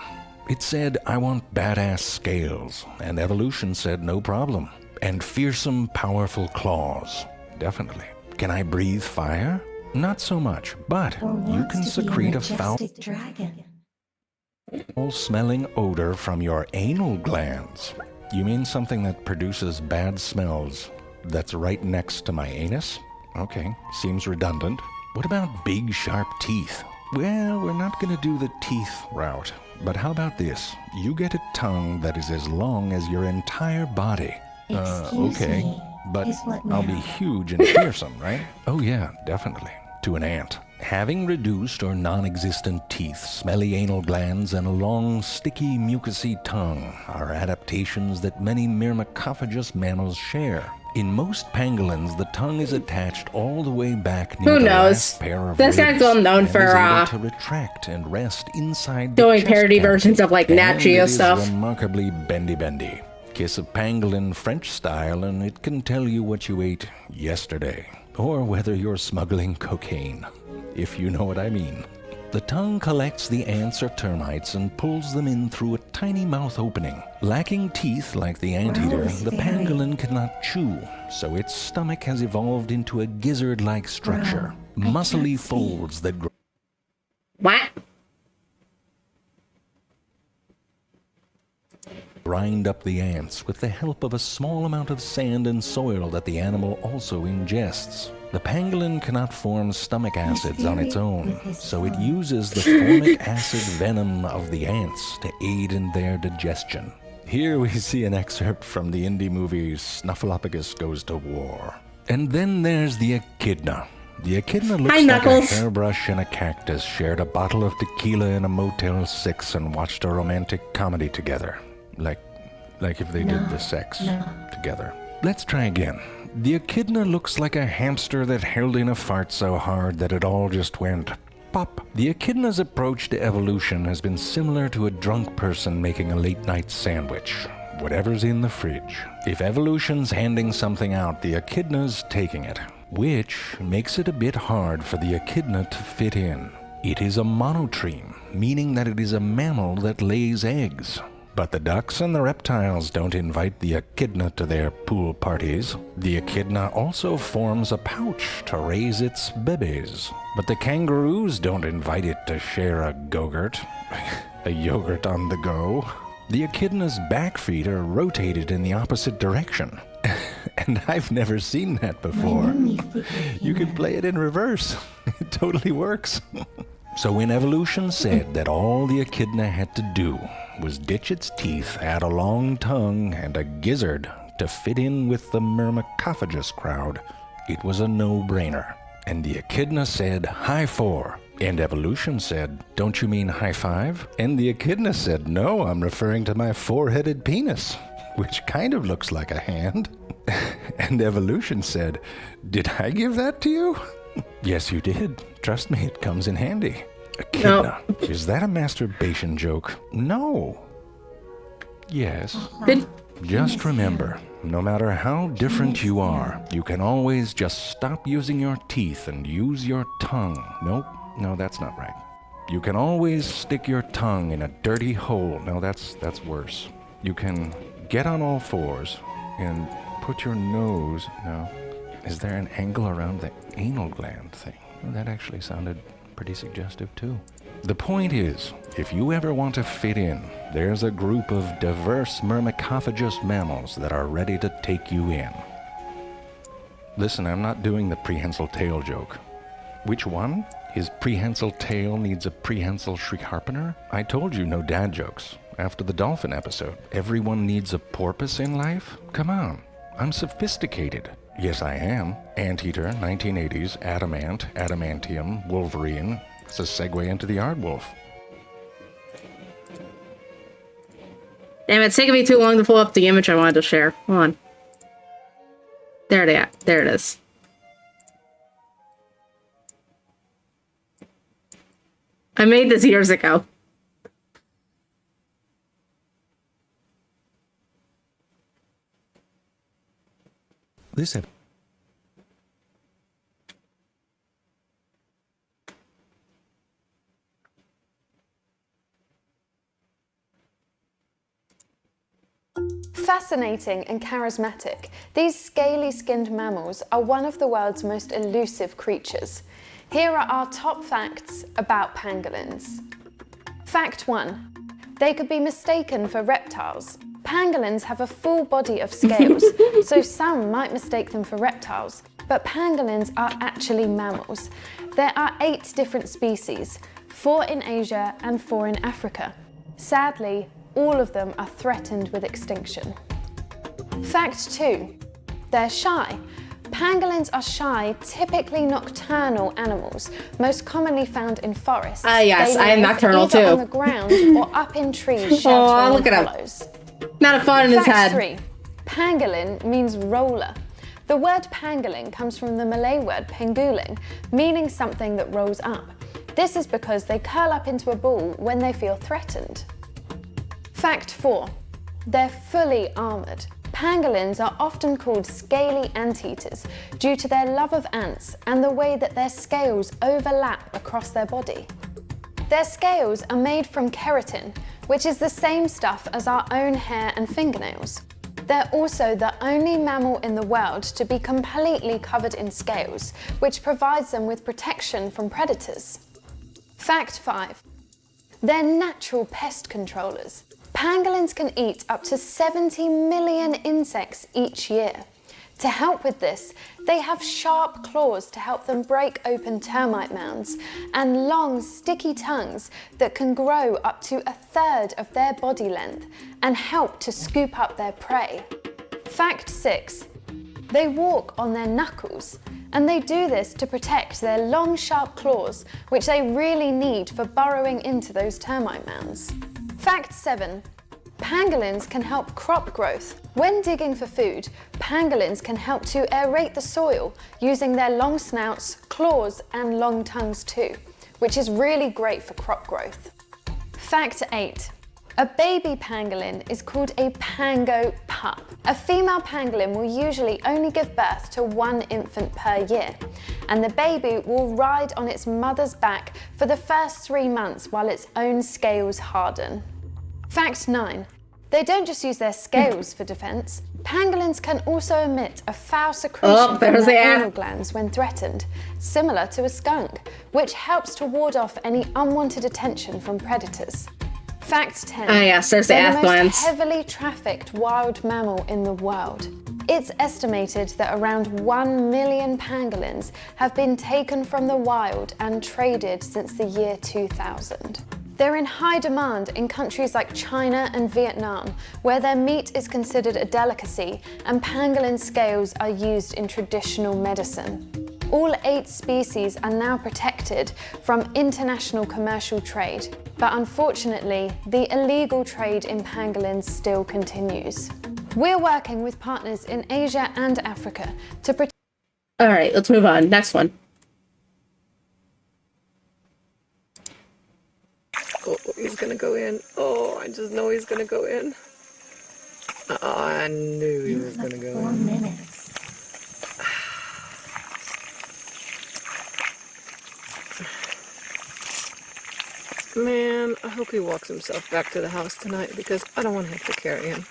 It said, "I want badass scales," and evolution said, "No problem." And fearsome, powerful claws. Definitely. Can I breathe fire? Not so much, but you can secrete a foul-smelling odor from your anal glands. You mean something that produces bad smells that's right next to my anus? Okay, seems redundant. What about big, sharp teeth? Well, we're not going to do the teeth route. But how about this? You get a tongue that is as long as your entire body. Okay, but I'll be huge and fearsome, right? Oh yeah, definitely. To an ant. Having reduced or non-existent teeth, smelly anal glands, and a long, sticky, mucousy tongue are adaptations that many myrmecophagous mammals share. In most pangolins, the tongue is attached all the way back near the last pair of ribs. This guy's well known for to retract and rest inside the doing chest parody cavity. versions of like Nat Geo stuff. It is remarkably bendy. Kiss a pangolin French style, and it can tell you what you ate yesterday, or whether you're smuggling cocaine, if you know what I mean. The tongue collects the ants or termites and pulls them in through a tiny mouth opening. Lacking teeth like the anteater, the pangolin cannot chew, so its stomach has evolved into a gizzard-like structure. Muscly folds that grow. What? Grind up the ants with the help of a small amount of sand and soil that the animal also ingests. The pangolin cannot form stomach acids on its own, so it uses the formic acid venom of the ants to aid in their digestion. Here we see an excerpt from the indie movie Snuffleupagus Goes to War. And then there's the echidna. The echidna looks like Knuckles. a hairbrush and a cactus shared a bottle of tequila in a Motel 6 and watched a romantic comedy together. Like if they did the sex together. Let's try again. The echidna looks like a hamster that held in a fart so hard that it all just went pop. The echidna's approach to evolution has been similar to a drunk person making a late-night sandwich. Whatever's in the fridge. If evolution's handing something out, the echidna's taking it, which makes it a bit hard for the echidna to fit in. It is a monotreme, meaning that it is a mammal that lays eggs. But the ducks and the reptiles don't invite the echidna to their pool parties. The echidna also forms a pouch to raise its babies. But the kangaroos don't invite it to share a go-gurt. A yogurt on the go. The echidna's back feet are rotated in the opposite direction. And I've never seen that before. You can play it in reverse. It totally works. So when evolution said that all the echidna had to do was ditch its teeth, add a long tongue, and a gizzard to fit in with the myrmecophagous crowd, it was a no-brainer. And the echidna said, "High four." And evolution said, "Don't you mean high five?" And the echidna said, "No, I'm referring to my four-headed penis, which kind of looks like a hand." And evolution said, "Did I give that to you?" "Yes, you did. Trust me, it comes in handy." Echidna. No. Is that a masturbation joke? No. Yes. Just remember, no matter how different you are, you can always just stop using your teeth and use your tongue. Nope. No, that's not right. You can always stick your tongue in a dirty hole. No, that's worse. You can get on all fours and put your nose... No. Is there an angle around the anal gland thing? Well, that actually sounded pretty suggestive too. The point is, if you ever want to fit in, there's a group of diverse myrmecophagous mammals that are ready to take you in. Listen, I'm not doing the prehensile tail joke. Which one? His prehensile tail needs a prehensile shriek-harpener? I told you no dad jokes. After the dolphin episode, everyone needs a porpoise in life? Come on, I'm sophisticated. Yes, I am. Anteater, 1980s, Adamant, Adamantium, Wolverine. It's a segue into the Aardwolf. Damn, it's taking me too long to pull up the image I wanted to share. Hold on. There it is. I made this years ago. This Fascinating and charismatic, these scaly-skinned mammals are one of the world's most elusive creatures. Here are our top facts about pangolins. Fact 1. They could be mistaken for reptiles. Pangolins have a full body of scales, so some might mistake them for reptiles, but pangolins are actually mammals. There are 8 different species, 4 in Asia and 4 in Africa. Sadly, all of them are threatened with extinction. Fact 2. They're shy. Pangolins are shy, typically nocturnal animals, most commonly found in forests. Yes, I am nocturnal either too. on the ground or up in trees sheltering look at hollows. Not a fun in his head. Fact 3. Pangolin means roller. The word pangolin comes from the Malay word penguling, meaning something that rolls up. This is because they curl up into a ball when they feel threatened. Fact 4. They're fully armoured. Pangolins are often called scaly anteaters due to their love of ants and the way that their scales overlap across their body. Their scales are made from keratin, which is the same stuff as our own hair and fingernails. They're also the only mammal in the world to be completely covered in scales, which provides them with protection from predators. Fact 5. They're natural pest controllers. Pangolins can eat up to 70 million insects each year. To help with this, they have sharp claws to help them break open termite mounds and long, sticky tongues that can grow up to 1/3 of their body length and help to scoop up their prey. Fact 6. They walk on their knuckles, and they do this to protect their long, sharp claws, which they really need for burrowing into those termite mounds. Fact 7. Pangolins can help crop growth. When digging for food, pangolins can help to aerate the soil using their long snouts, claws, and long tongues too, which is really great for crop growth. Fact 8. A baby pangolin is called a pango pup. A female pangolin will usually only give birth to 1 infant per year, and the baby will ride on its mother's back for the first 3 months while its own scales harden. Fact 9. They don't just use their scales for defense. Pangolins can also emit a foul secretion from their anal glands when threatened, similar to a skunk, which helps to ward off any unwanted attention from predators. Fact 10. Ah, yes, there's the ass They're the glands. most heavily trafficked wild mammal in the world. It's estimated that around 1 million pangolins have been taken from the wild and traded since the year 2000. They're in high demand in countries like China and Vietnam, where their meat is considered a delicacy and pangolin scales are used in traditional medicine. All 8 species are now protected from international commercial trade, but unfortunately, the illegal trade in pangolins still continues. We're working with partners in Asia and Africa to protect. All right, let's move on. Next one. Oh, he's gonna go in. Oh, I just know he's gonna go in. Oh, I knew he was gonna go 4 in. minutes. Man, I hope he walks himself back to the house tonight because I don't want to have to carry him.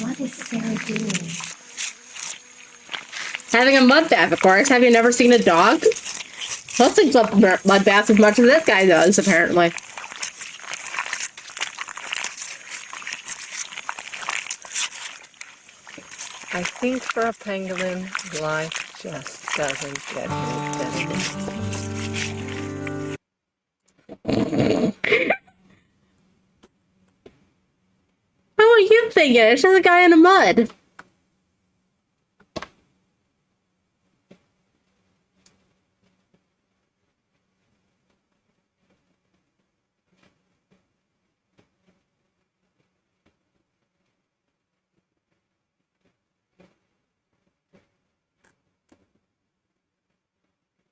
What is Sarah doing? Having a mud bath, of course. Have you never seen a dog? Those things love mud baths as much as this guy does, apparently. I think for a pangolin, life just doesn't get any better. What were you thinking? It's just a guy in the mud.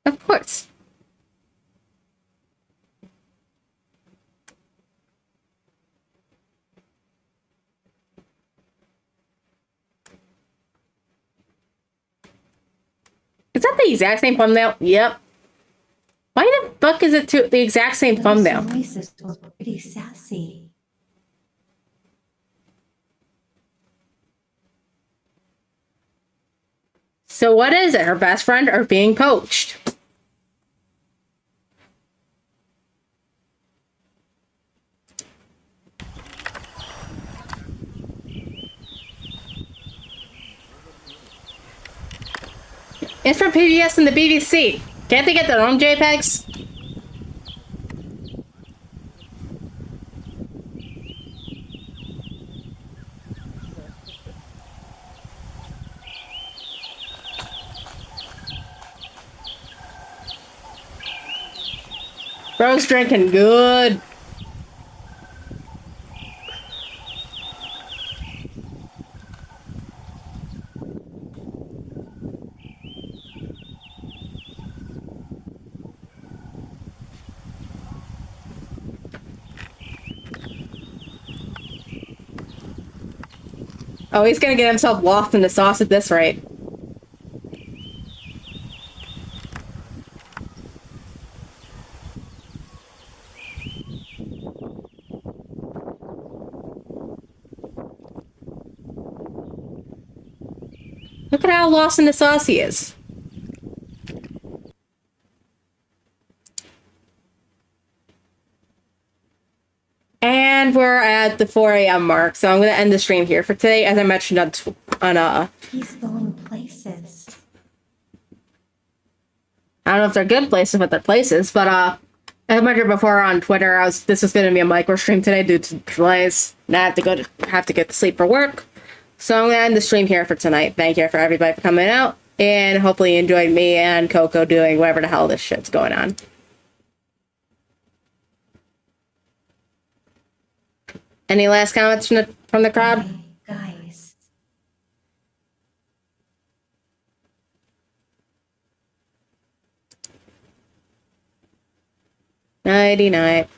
Of course. Is that the exact same thumbnail? Yep. Why the fuck is it the exact same thumbnail? Those voices were pretty sassy. So what is it? Her best friend or being poached? It's from PBS and the BBC. Can't they get their own JPEGs? Bro's drinking good. Oh, he's gonna get himself lost in the sauce at this rate. Look at how lost in the sauce he is. And we're at the 4 a.m. mark, so I'm going to end the stream here for today. As I mentioned on He's going places. I don't know if they're good places, but they're places. But as I mentioned before on Twitter, this is going to be a micro stream today due to delays. Now I have to get to sleep for work. So I'm going to end the stream here for tonight. Thank you for everybody for coming out, and hopefully you enjoyed me and Coco doing whatever the hell this shit's going on. Any last comments from the crowd? Guys. Nighty night.